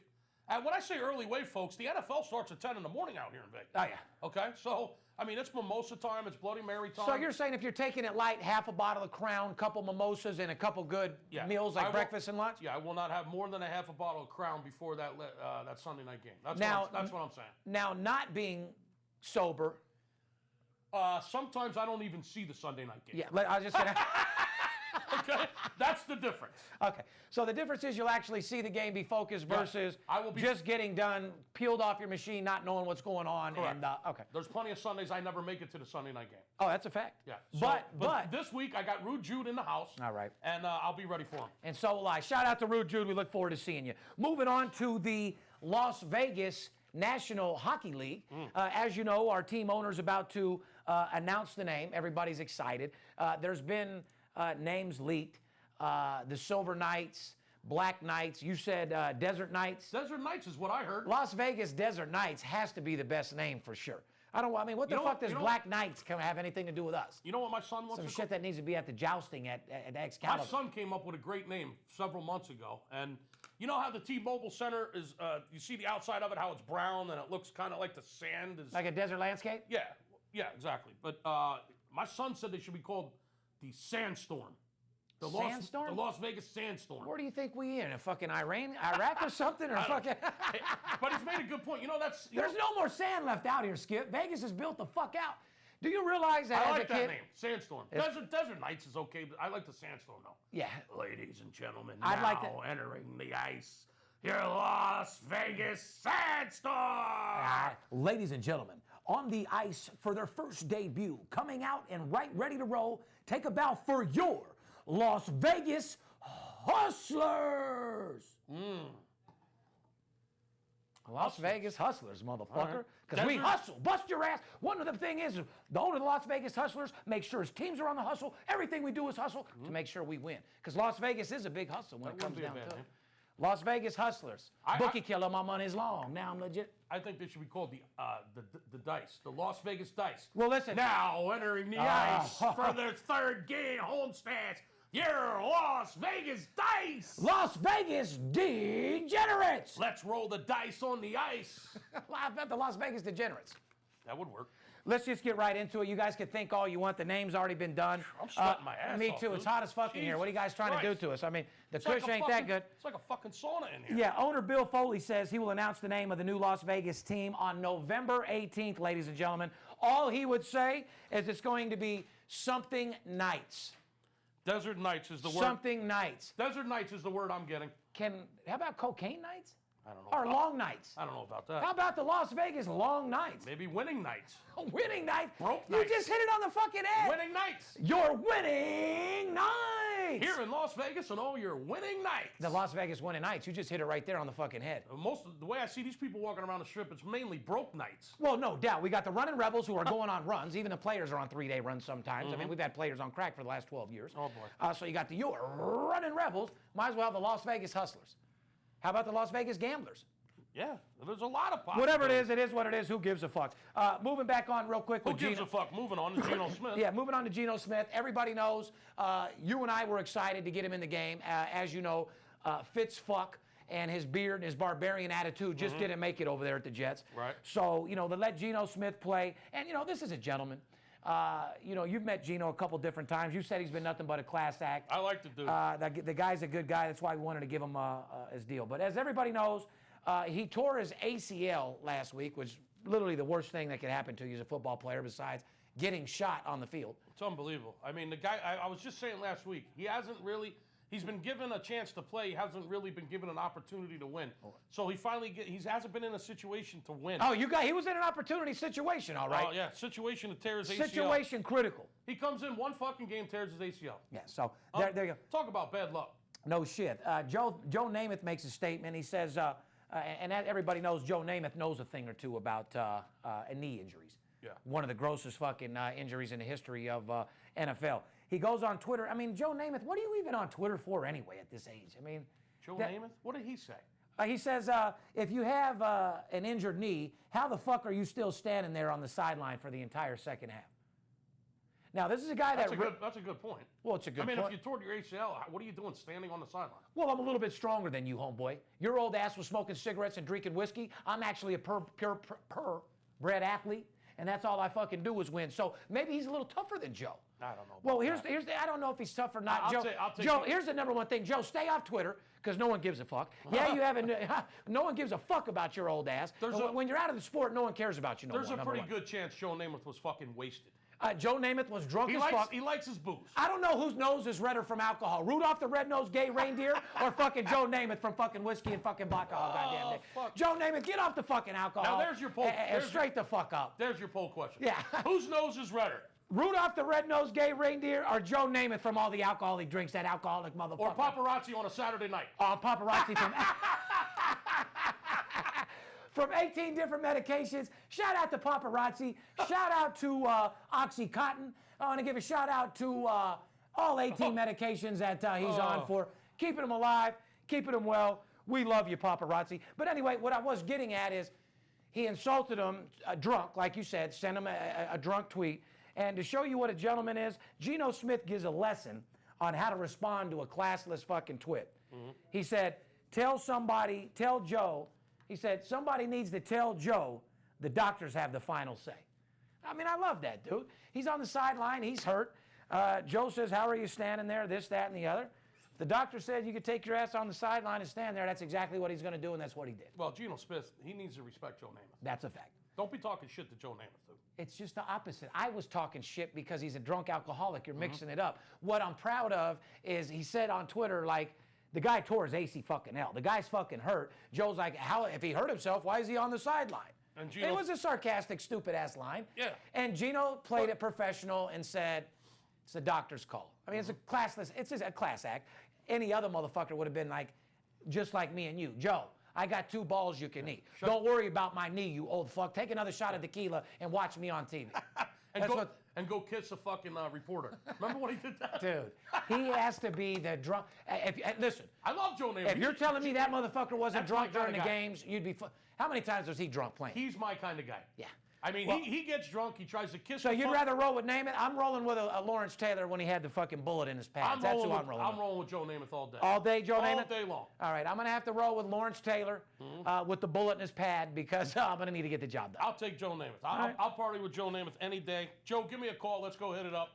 And when I say early wave, folks, the NFL starts at 10 in the morning out here in Vegas. Oh, yeah. Okay? So, I mean, it's mimosa time. It's Bloody Mary time. So you're saying if you're taking it light, half a bottle of Crown, couple mimosas, and a couple good meals like breakfast and lunch? Yeah, I will not have more than a half a bottle of Crown before that Sunday night game. That's what I'm saying. Now, not being sober, Sometimes I don't even see the Sunday night game. Yeah, I was just gonna. Okay, that's the difference. Okay, so the difference is you'll actually see the game, be focused versus I will be just getting done, peeled off your machine, not knowing what's going on. Correct. And okay. There's plenty of Sundays I never make it to the Sunday night game. Oh, that's a fact. Yeah. But this week I got Rude Jude in the house. All right. And I'll be ready for him. And so will I. Shout out to Rude Jude. We look forward to seeing you. Moving on to the Las Vegas National Hockey League. As you know, our team owner's about to announce the name. Everybody's excited. There's been names leaked. The Silver Knights, Black Knights. You said Desert Knights. Desert Knights is what I heard. Las Vegas Desert Knights has to be the best name for sure. I mean, what the fuck does Black Knights have anything to do with us? You know what my son wants Some to shit that needs to be at the jousting at Excalibur. My son came up with a great name several months ago, and you know how the T-Mobile Center is, you see the outside of it, how it's brown, and it looks kind of like the sand is... Like a desert landscape? Yeah, exactly. But my son said they should be called the Sandstorm. Sandstorm? The Las Vegas Sandstorm. Where do you think we in? Fucking Iraq or something? Or fucking... But he's made a good point. You know, that's... There's no more sand left out here, Skip. Vegas is built the fuck out. Do you realize that I as like a that kid... name, Sandstorm. Desert Knights is okay, but I like the Sandstorm, though. Yeah. Ladies and gentlemen, I'd like to... entering the ice, your Las Vegas Sandstorm! Ladies and gentlemen, on the ice for their first debut, coming out and ready to roll, take a bow for your Las Vegas Hustlers! Las Vegas Hustlers, motherfucker. Because we hustle, bust your ass. One of the thing is, the owner of the Las Vegas Hustlers makes sure his teams are on the hustle. Everything we do is hustle to make sure we win. Because Las Vegas is a big hustle when it comes down to it. Las Vegas Hustlers. Bookie Killer, my money's long. Now I'm legit. I think they should be called the Dice, the Las Vegas Dice. Well, listen. Now entering the ice for their third game homestands, your Las Vegas Dice. Las Vegas Degenerates. Let's roll the dice on the ice. I bet the Las Vegas Degenerates. That would work. Let's just get right into it. You guys can think all you want. The name's already been done. I'm sweating my ass Me off, too. dude. It's hot as fuck in here. What are you guys trying to do to us? I mean, the It's cush ain't that good. It's like a fucking sauna in here. Yeah, owner Bill Foley says he will announce the name of the new Las Vegas team on November 18th, ladies and gentlemen. All he would say is it's going to be something Knights. Desert Knights is the word. Something Knights. Desert Knights is the word I'm getting. How about Cocaine Nights? I don't know. Or Long Nights? I don't know about that. How about the Las Vegas Long Nights? Maybe Winning Nights. Winning Nights? Broke You Nights. just hit it on the fucking head. Winning Nights. Your Winning Nights. Here in Las Vegas and all your winning nights. The Las Vegas Winning Nights. You just hit it right there on the fucking head. Most of the way I see these people walking around the strip, it's mainly broke nights. Well, no doubt. We got the running Rebels who are going on runs. Even the players are on 3-day runs sometimes. I mean, we've had players on crack for the last 12 years. Oh, boy. So you got your running Rebels. Might as well have the Las Vegas Hustlers. How about the Las Vegas Gamblers? Yeah, there's a lot of possibilities. Whatever it is what it is. Who gives a fuck? Moving back on real quick Who with gives Geno. a fuck? Moving on to Geno Smith. Yeah, moving on to Geno Smith. Everybody knows you and I were excited to get him in the game. As you know, Fitzfuck and his beard and his barbarian attitude just didn't make it over there at the Jets. Right. So, to let Geno Smith play. And, this is a gentleman. You've met Geno a couple different times. You said he's been nothing but a class act. I like the dude. The guy's a good guy. That's why we wanted to give him his deal. But as everybody knows, he tore his ACL last week, which is literally the worst thing that could happen to you as a football player besides getting shot on the field. It's unbelievable. I mean, the guy, I was just saying last week, he's been given a chance to play. He hasn't really been given an opportunity to win. So he hasn't been in a situation to win. Oh, he was in an opportunity situation, all right. Oh, yeah, situation to tear his ACL. Situation critical. He comes in one fucking game, tears his ACL. Yeah, so there you go. Talk about bad luck. No shit. Joe Namath makes a statement. He says, and everybody knows Joe Namath knows a thing or two about knee injuries. Yeah. One of the grossest fucking injuries in the history of NFL. He goes on Twitter. I mean, Joe Namath, what are you even on Twitter for anyway at this age? I mean, Joe Namath? What did he say? He says, if you have an injured knee, how the fuck are you still standing there on the sideline for the entire second half? Now, this is a guy that's a good point. Well, it's a good point. I mean, if you tore your ACL, what are you doing standing on the sideline? Well, I'm a little bit stronger than you, homeboy. Your old ass was smoking cigarettes and drinking whiskey. I'm actually a purebred athlete, and that's all I fucking do is win. So maybe he's a little tougher than Joe. I don't know. Well, I don't know if he's tough or not. Joe, here's the number one thing. Joe, stay off Twitter because no one gives a fuck. Yeah, you haven't. No one gives a fuck about your old ass. When you're out of the sport, no one cares about you no more. There's a pretty good chance Joe Namath was fucking wasted. Joe Namath was drunk as fuck. He likes his booze. I don't know whose nose is redder from alcohol. Rudolph the Red-Nosed Gay Reindeer or fucking Joe Namath from fucking whiskey and fucking vodka all goddamn day. Fuck. Joe Namath, get off the fucking alcohol. Now there's your poll. And straight the fuck up. There's your poll question. Yeah. Whose nose is redder? Rudolph the Red-Nosed Gay Reindeer or Joe Namath from all the alcohol he drinks, that alcoholic motherfucker. Or paparazzi on a Saturday night? Paparazzi from... From 18 different medications. Shout out to paparazzi. Shout out to Oxycontin. I want to give a shout out to all 18 medications that he's on for. Keeping him alive, keeping him well. We love you, paparazzi. But anyway, what I was getting at is he insulted him drunk, like you said, sent him a drunk tweet. And to show you what a gentleman is, Geno Smith gives a lesson on how to respond to a classless fucking twit. He said, tell Joe, he said, somebody needs to tell Joe the doctors have the final say. I mean, I love that dude. He's on the sideline, he's hurt. Joe says, how are you standing there, this, that, and the other. The doctor said you could take your ass on the sideline and stand there. That's exactly what he's going to do, and that's what he did. Well, Geno Smith, he needs to respect Joe Namath. That's a fact. Don't be talking shit to Joe Namath, dude. It's just the opposite. I was talking shit because he's a drunk alcoholic. You're mixing it up. What I'm proud of is he said on Twitter, like, the guy tore his AC fucking L. The guy's fucking hurt. Joe's like, how if he hurt himself, why is he on the sideline? And Geno, it was a sarcastic, stupid-ass line. Yeah. And Geno played it professional and said, it's a doctor's call. I mean, it's a classless, it's just a class act. Any other motherfucker would have been like, just like me and you. Joe, I got 2 balls you can eat. Don't worry about my knee, you old fuck. Take another shot of tequila and watch me on TV. And go kiss a fucking reporter. Remember when he did that? Dude, he has to be the drunk. Listen, I love Joe Namath. If you're telling me that motherfucker wasn't drunk during the guy. games, you'd be. How many times was he drunk playing? He's my kind of guy. Yeah. I mean, well, he gets drunk. He tries to kiss. So you'd rather roll with Namath? I'm rolling with a Lawrence Taylor when he had the fucking bullet in his pants. That's who I'm rolling with. I'm rolling with Joe Namath all day. All day, Joe Namath? All day long. All right, I'm going to have to roll with Lawrence Taylor with the bullet in his pad because I'm going to need to get the job done. I'll take Joe Namath. I'll party with Joe Namath any day. Joe, give me a call. Let's go hit it up.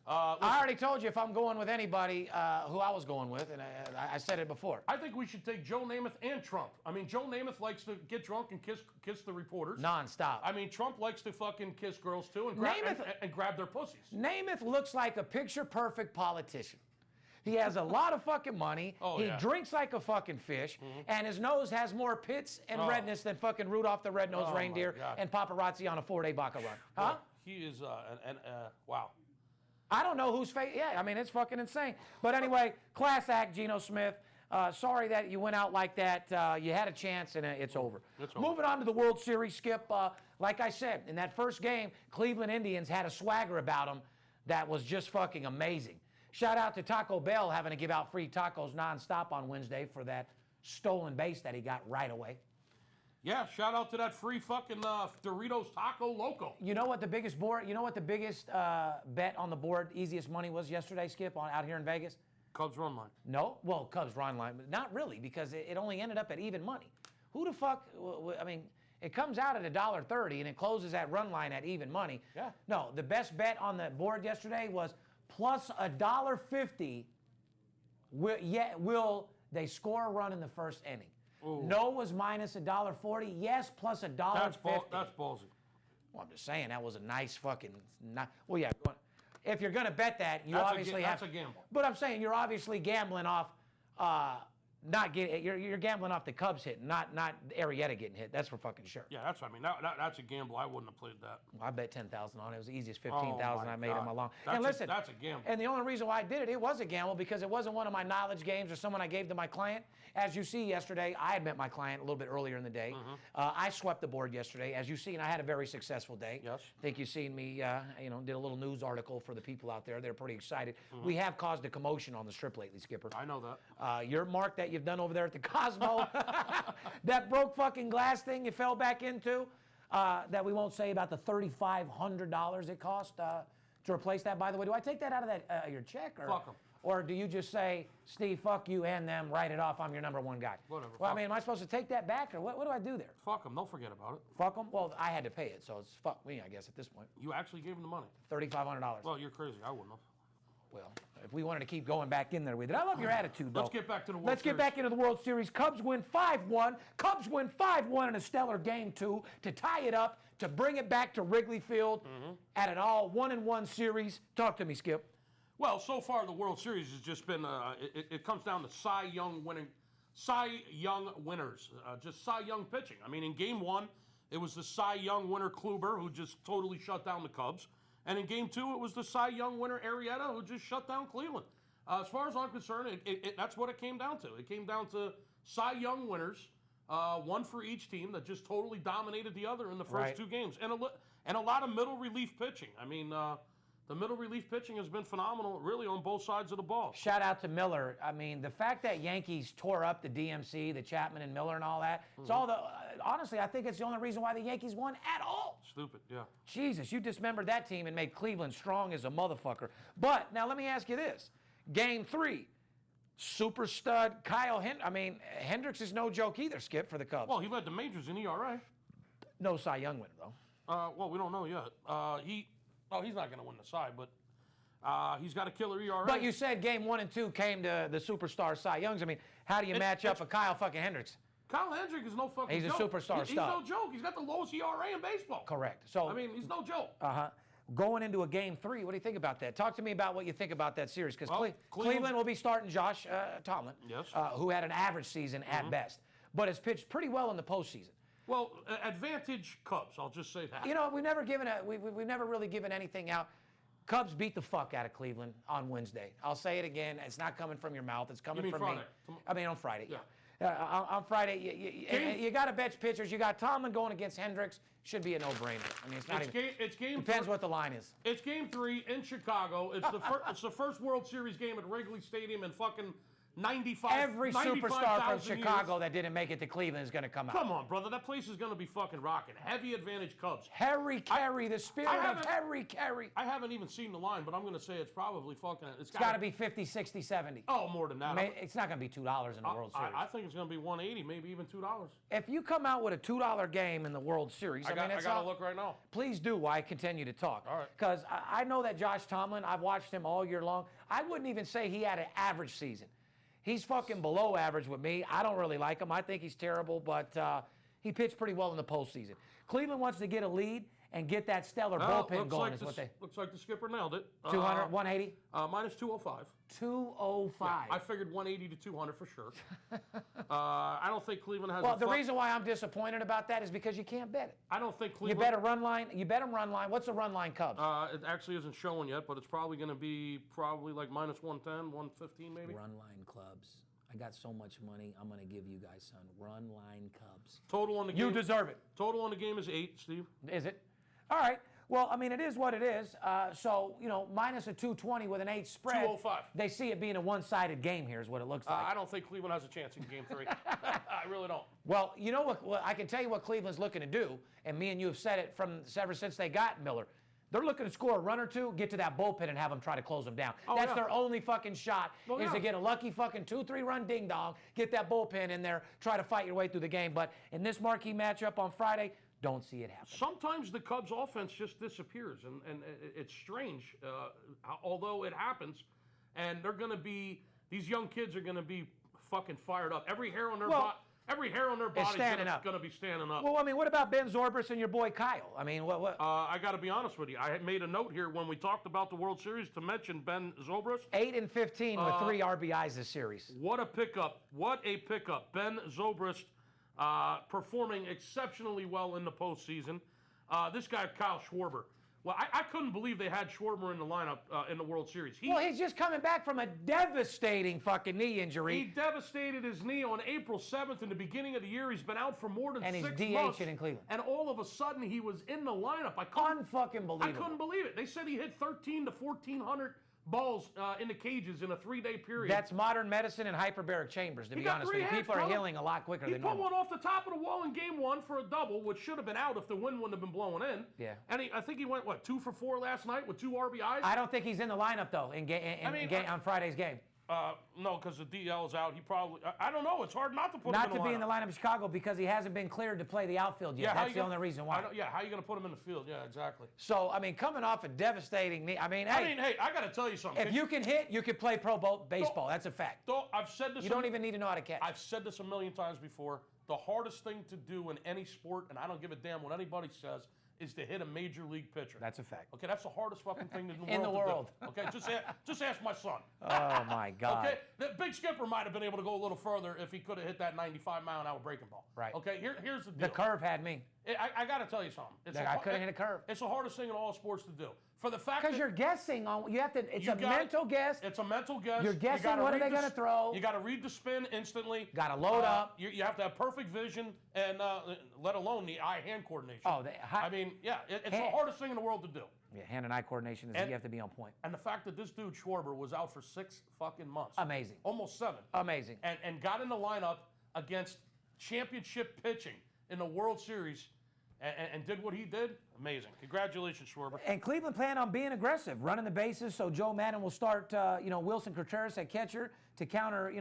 I already told you if I'm going with anybody who I was going with, and I said it before. I think we should take Joe Namath and Trump. I mean, Joe Namath likes to get drunk and kiss the reporters. Non-stop. I mean, Trump likes to fucking kiss girls too and grab their pussies. Namath looks like a picture-perfect politician. He has a lot of fucking money. He drinks like a fucking fish, and his nose has more pits and redness than fucking Rudolph the Red-Nosed Reindeer and paparazzi on a 4-day baka run. Huh? Well, he is, wow. I don't know who's fake. Yeah, I mean, it's fucking insane. But anyway, class act, Geno Smith. Sorry that you went out like that. You had a chance, and it's over. Moving on to the World Series, Skip. Like I said, in that first game, Cleveland Indians had a swagger about them that was just fucking amazing. Shout out to Taco Bell having to give out free tacos nonstop on Wednesday for that stolen base that he got right away. Yeah, shout out to that free fucking Doritos Taco Loco. You know what the biggest bet on the board, easiest money was yesterday, Skip, out here in Vegas? Cubs run line. No, well, Cubs run line, but not really, because it only ended up at even money. Who the fuck? I mean, it comes out at $1.30 and it closes at run line at even money. Yeah. No, the best bet on the board yesterday was plus $1.50. Will they score a run in the first inning? Ooh. No was minus $1.40. Yes, plus $1.50. That's ballsy. Well, I'm just saying that was a nice fucking. Well, yeah. If you're going to bet that, you obviously have. That's a gamble. But I'm saying you're obviously gambling off. Not getting. You're gambling off the Cubs hitting, not Arrieta getting hit. That's for fucking sure. Yeah, that's. I mean, that's a gamble. I wouldn't have played that. Well, I bet $10,000 on it. It was the easiest $15,000 I made in my long. And listen, that's a gamble. And the only reason why I did it, it was a gamble because it wasn't one of my knowledge games or someone I gave to my client. As you see yesterday, I had met my client a little bit earlier in the day. I swept the board yesterday, as you see, and I had a very successful day. Yes. I think you've seen me, did a little news article for the people out there. They're pretty excited. We have caused a commotion on the strip lately, Skipper. I know that. Your mark that you've done over there at the Cosmo, that broke fucking glass thing you fell back into, that we won't say about the $3,500 it cost to replace that, by the way. Do I take that out of that your check? Or? Fuck 'em. Or do you just say, Steve, fuck you and them, write it off, I'm your number one guy? Whatever. Well, I mean, am I supposed to take that back, or what do I do there? Fuck them. Don't forget about it. Fuck them? Well, I had to pay it, so it's fuck me, I guess, at this point. You actually gave them the money. $3,500. Well, you're crazy. I wouldn't have. Well, if we wanted to keep going back in there with it. I love your attitude, though. Let's get back to the World Let's get Series. back into the World Series. Cubs win 5-1. Cubs win 5-1 in a stellar Game 2 to tie it up, to bring it back to Wrigley Field at an all 1-1 series. Talk to me, Skip. Well, so far the World Series has just been, it comes down to Cy Young winners, just Cy Young pitching. I mean, in Game 1, it was the Cy Young winner Kluber, who just totally shut down the Cubs. And in Game 2, it was the Cy Young winner Arrieta, who just shut down Cleveland. As far as I'm concerned, that's what it came down to. It came down to Cy Young winners, one for each team that just totally dominated the other in the first two games. And a lot of middle relief pitching. I mean, the middle relief pitching has been phenomenal, really, on both sides of the ball. Shout out to Miller. I mean, the fact that Yankees tore up the DMC, the Chapman and Miller and all that, it's all the, honestly, I think it's the only reason why the Yankees won at all. Stupid, yeah. Jesus, you dismembered that team and made Cleveland strong as a motherfucker. But now let me ask you this. Game 3, super stud Kyle Hendricks is no joke either, Skip, for the Cubs. Well, he led the majors in ERA. No Cy Young winner, though. Well, we don't know yet. He's not going to win the Cy, but he's got a killer ERA. But you said Game 1 and 2 came to the superstar Cy Youngs. I mean, how do you match up a Kyle fucking Hendricks? Kyle Hendricks is no fucking joke. joke. He's a superstar He's no joke. He's got the lowest ERA in baseball. Correct. So I mean, he's no joke. Going into a Game 3, what do you think about that? Talk to me about what you think about that series, because Cleveland will be starting Josh Tomlin, yes, who had an average season at best, but has pitched pretty well in the postseason. Well, advantage Cubs. I'll just say that. You know, we've never really given anything out. Cubs beat the fuck out of Cleveland on Wednesday. I'll say it again. It's not coming from your mouth. It's coming from Friday? me. I mean, on Friday. Yeah. On Friday, you got to bench pitchers. You got Tomlin going against Hendricks. Should be a no-brainer. I mean, it's game. Depends what the line is. It's Game 3 in Chicago. It's the first World Series game at Wrigley Stadium in fucking 95. Every superstar from Chicago that didn't make it to Cleveland is going to come out. Come on, brother. That place is going to be fucking rocking. Heavy advantage Cubs. Harry Carey, the spirit of Harry Carey. I haven't even seen the line, but I'm going to say it's probably fucking. It's got to be 50, 60, 70. Oh, more than that. It's not going to be $2 in the World Series. I think it's going to be $180, maybe even $2. If you come out with a $2 game in the World Series, I got to look right now. Please do while I continue to talk. All right. Because I know that Josh Tomlin, I've watched him all year long. I wouldn't even say he had an average season. He's fucking below average with me. I don't really like him. I think he's terrible, but he pitched pretty well in the postseason. Cleveland wants to get a lead and get that stellar bullpen going. Looks like the skipper nailed it. 200, 180? Minus 205. 205. Yeah, I figured 180 to 200 for sure. I don't think Cleveland has. Well, the reason why I'm disappointed about that is because you can't bet it. I don't think Cleveland. You bet a run line. You bet them run line. What's the run line Cubs? It actually isn't showing yet, but it's probably going to be like minus 110, 115 maybe. Run line Cubs. I got so much money, I'm going to give you guys, son. Run line Cubs. Total on the game. You deserve it. Total on the game is 8, Steve. Is it? All right. Well, I mean, it is what it is. So, minus a 220 with an 8 spread. 205. They see it being a one-sided game here is what it looks like. I don't think Cleveland has a chance in Game 3. I really don't. Well, you know what? I can tell you what Cleveland's looking to do, and me and you have said it ever since they got Miller. They're looking to score a run or two, get to that bullpen, and have them try to close them down. That's their only fucking shot, is to get a lucky fucking 2-3 run ding-dong, get that bullpen in there, try to fight your way through the game. But in this marquee matchup on Friday, don't see it happen. Sometimes the Cubs' offense just disappears, and it's strange, although it happens. And these young kids are going to be fucking fired up. Every hair on their body. Every hair on their body is going to be standing up. Well, I mean, what about Ben Zobrist and your boy Kyle? I mean, what? I got to be honest with you. I had made a note here when we talked about the World Series to mention Ben Zobrist. 8 and 15 with 3 RBIs this series. What a pickup. What a pickup. Ben Zobrist performing exceptionally well in the postseason. This guy, Kyle Schwarber. Well, I couldn't believe they had Schwarber in the lineup in the World Series. He's just coming back from a devastating fucking knee injury. He devastated his knee on April 7th in the beginning of the year. He's been out for more than 6 months. And he's DHing in Cleveland. And all of a sudden, he was in the lineup. I couldn't believe it. They said he hit 1,300 to 1,400 balls in the cages in a 3-day period. That's modern medicine and hyperbaric chambers, to be honest with you. People are healing a lot quicker than normal. He put one off the top of the wall in Game 1 for a double, which should have been out if the wind wouldn't have been blowing in. Yeah. And I think he went, 2 for 4 last night with 2 RBIs? I don't think he's in the lineup, though, on Friday's game. No, because the DL is out. He probably, I don't know. It's hard not to put him in Not the to lineup. be in the lineup in Chicago because he hasn't been cleared to play the outfield yet. That's the only reason why. How are you going to put him in the field? Yeah, exactly. So, I mean, coming off a devastating knee, hey, I got to tell you something. if you can hit, you can play pro baseball. That's a fact. I've said this. You don't even need to know how to catch. I've said this a million times before. The hardest thing to do in any sport, and I don't give a damn what anybody says, is to hit a major league pitcher. That's a fact. Okay, that's the hardest fucking thing in the world. In the world. To do. Okay, just ask my son. Oh my God. Okay, the Big Skipper might have been able to go a little further if he could have hit that 95-mile-an-hour breaking ball. Right. Okay, here's the deal. The curve had me. I got to tell you something. I couldn't hit a curve. It's the hardest thing in all sports to do. For the fact Because that you're guessing on, you have to, it's a mental guess. It's a mental guess. You're guessing what are they going to throw. You got to read the spin instantly. Got to load up. You have to have perfect vision and let alone the eye-hand coordination. It's the hardest thing in the world to do. Yeah, hand and eye coordination is you have to be on point. And the fact that this dude Schwarber was out for 6 fucking months. Amazing. Almost 7. Amazing. And got in the lineup against championship pitching in the World Series and did what he did. Amazing. Congratulations, Schwarber. And Cleveland planned on being aggressive, running the bases, so Joe Madden will start, Wilson Contreras at catcher to counter,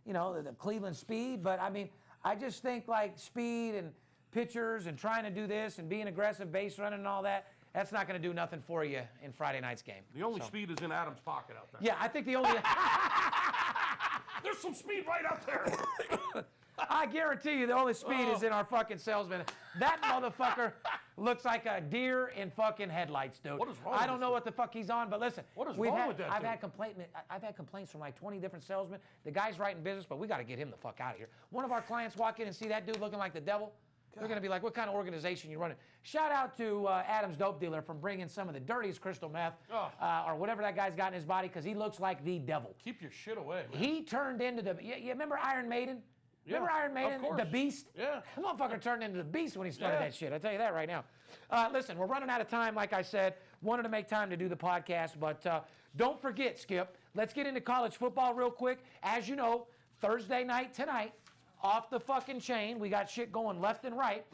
the Cleveland speed. But, I just think, like, speed and pitchers and trying to do this and being aggressive, base running and all that, that's not going to do nothing for you in Friday night's game. The only speed is in Adam's pocket out there. Yeah, I think the only... There's some speed right out there. I guarantee you the only speed is in our fucking salesman. That motherfucker looks like a deer in fucking headlights, dude. What is wrong I don't know what the fuck he's on, but listen. What is wrong with that I've dude? had complaints from like 20 different salesmen. The guy's right in business, but we got to get him the fuck out of here. One of our clients walk in and see that dude looking like the devil. They're going to be like, what kind of organization you running? Shout out to Adam's Dope Dealer from bringing some of the dirtiest crystal meth or whatever that guy's got in his body because he looks like the devil. Keep your shit away, man. He turned into the... You remember Iron Maiden? Remember Iron Maiden, the Beast? Yeah. That motherfucker turned into the Beast when he started that shit. I'll tell you that right now. Listen, we're running out of time, like I said. Wanted to make time to do the podcast, but don't forget, Skip, let's get into college football real quick. As you know, Thursday night tonight, off the fucking chain. We got shit going left and right.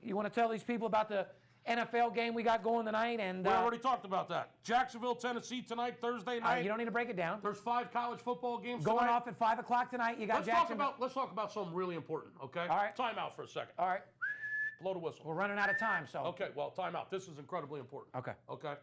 You want to tell these people about the NFL game we got going tonight? And we already talked about that. Jacksonville, Tennessee tonight, Thursday night. You don't need to break it down. There's 5 college football games going tonight. off at 5 o'clock tonight. You got Jacksonville. Let's talk about something really important, okay? All right. Time out for a second. All right. Blow the whistle. We're running out of time, so. Okay, well, time out. This is incredibly important. Okay. Okay.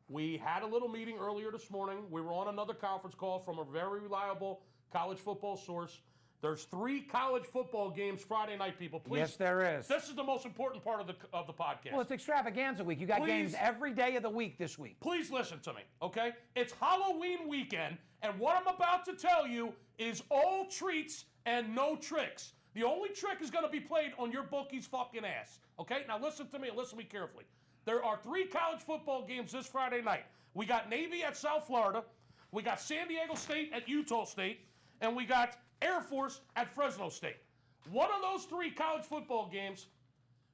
We had a little meeting earlier this morning. We were on another conference call from a very reliable college football source. There's 3 college football games Friday night, people. Please. Yes, there is. This is the most important part of the podcast. Well, it's extravaganza week. You got games every day of the week this week. Please listen to me, okay? It's Halloween weekend, and what I'm about to tell you is all treats and no tricks. The only trick is going to be played on your bookie's fucking ass, okay? Now listen to me and listen to me carefully. There are 3 college football games this Friday night. We got Navy at South Florida, we got San Diego State at Utah State, and we got Air Force at Fresno State. One of those 3 college football games,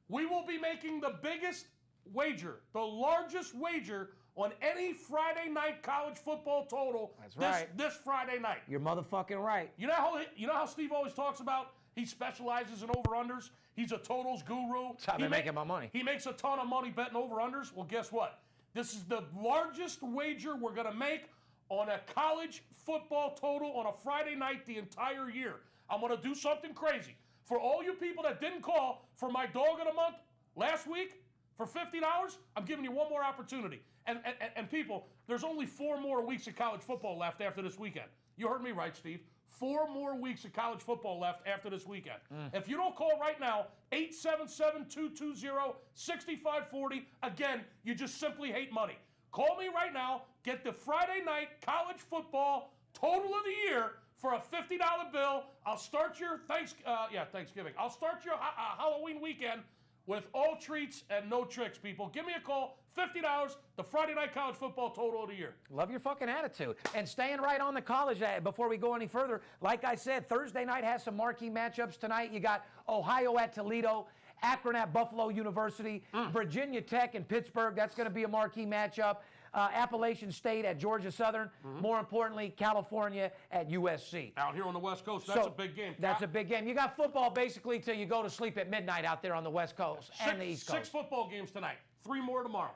we will be making the biggest wager, the largest wager on any Friday night college football total. That's right. This Friday night. You're motherfucking right. You know how Steve always talks about he specializes in over-unders? He's a totals guru. That's how I'm making my money. He makes a ton of money betting over-unders. Well, guess what? This is the largest wager we're going to make on a college football total on a Friday night the entire year. I'm going to do something crazy. For all you people that didn't call for my dog of the month last week for $50, I'm giving you one more opportunity. And people, there's only 4 more weeks of college football left after this weekend. You heard me right, Steve. 4 more weeks of college football left after this weekend. If you don't call right now, 877-220-6540. Again, you just simply hate money. Call me right now. Get the Friday night college football total of the year for a $50 bill. I'll start your Thanksgiving. I'll start your Halloween weekend with all treats and no tricks, people. Give me a call. $50, the Friday night college football total of the year. Love your fucking attitude. And staying right on the college before we go any further, like I said, Thursday night has some marquee matchups tonight. You got Ohio at Toledo, Akron at Buffalo University, Virginia Tech and Pittsburgh. That's going to be a marquee matchup. Appalachian State at Georgia Southern. More importantly, California at USC. Out here on the West Coast, that's a big game. That's a big game. You got football basically till you go to sleep at midnight out there on the West Coast and the East Coast. 6 football games tonight. 3 more tomorrow.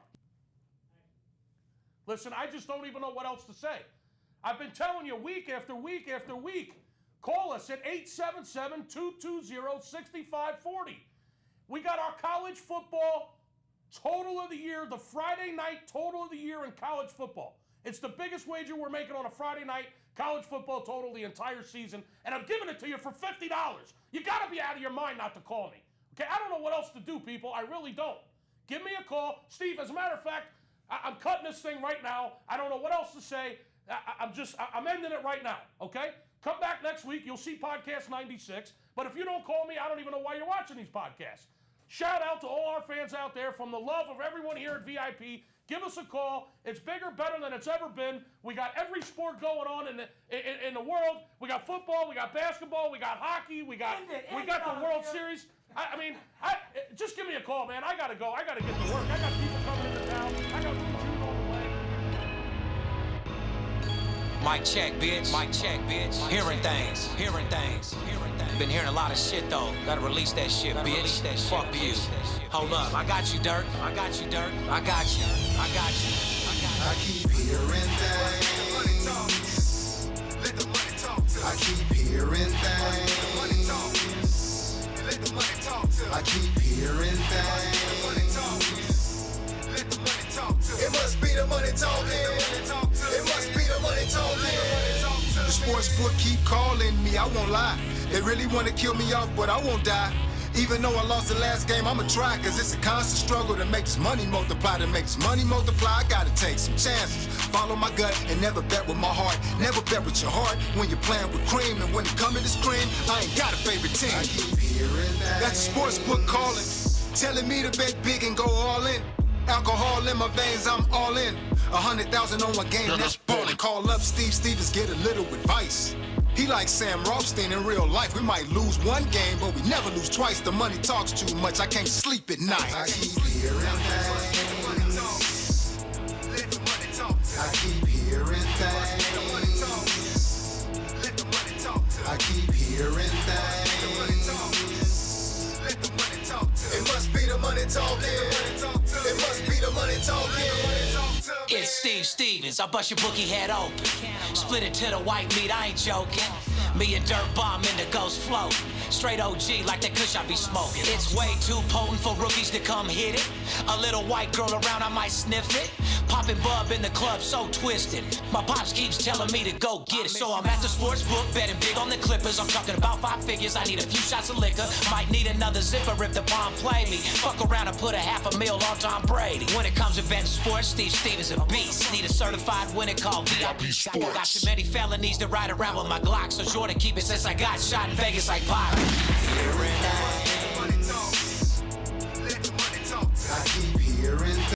Listen, I just don't even know what else to say. I've been telling you week after week after week. Call us at 877-220-6540. We got our college football total of the year, the Friday night total of the year in college football. It's the biggest wager we're making on a Friday night college football total the entire season, and I'm giving it to you for $50. You got to be out of your mind not to call me. Okay, I don't know what else to do, people. I really don't. Give me a call. Steve, as a matter of fact, I'm cutting this thing right now. I don't know what else to say. I'm ending it right now, okay? Come back next week. You'll see podcast 96. But if you don't call me, I don't even know why you're watching these podcasts. Shout out to all our fans out there from the love of everyone here at VIP. Give us a call. It's bigger, better than it's ever been. We got every sport going on in the world. We got football, we got basketball, we got hockey, we got the World Series. I mean, just give me a call, man. I gotta go. I gotta get to work. I got people coming into town. I got Blue June on the way. Mic check, bitch. Mic check, bitch. Hearing things. Hearing things. Been hearing a lot of shit though. Gotta release that shit, bitch. Fuck you. Hold up. I got you, Dirk. I got you, Dirk. I got you. I got you. I keep hearing things. I keep hearing things. I keep hearing things. It must be the money talking. It must be the money talking. The sports book keep calling me, I won't lie. They really want to kill me off, but I won't die. Even though I lost the last game, I'ma try, cause it's a constant struggle to make this money multiply. To make this money multiply, I gotta take some chances. Follow my gut and never bet with my heart. Never bet with your heart when you're playing with cream. And when it comes to the screen, I ain't got a favorite team. I keep hearing that. That's the sports book calling, telling me to bet big and go all in. Alcohol in my veins, I'm all in. 100,000 on one game, that's ballin'. Call up Steve Stevens, get a little advice. He like Sam Rothstein in real life. We might lose one game, but we never lose twice. The money talks too much, I can't sleep at night. I keep hearing things. I keep hearing things. I keep hearing things. It must be the money talking. It must be the money talking. It's Steve Stevens. I bust your bookie head open. Split it to the white meat, I ain't joking. Me and Dirt Bomb in the ghost float. Straight OG like that kush I be smoking. It's way too potent for rookies to come hit it. A little white girl around, I might sniff it. Popping bub in the club, so twisted. My pops keeps telling me to go get it. So I'm at the sports book, betting big on the Clippers. I'm talking about 5 figures, I need a few shots of liquor. Might need another zipper if the bomb play me. Fuck around and put $500,000 on Tom Brady. When it comes to betting sports, Steve Stevens a beast. Need a certified winner called VIP Sports. Got too many felonies to ride around with my Glock, so sure to keep it since I got shot in Vegas like Pop. Hearing that.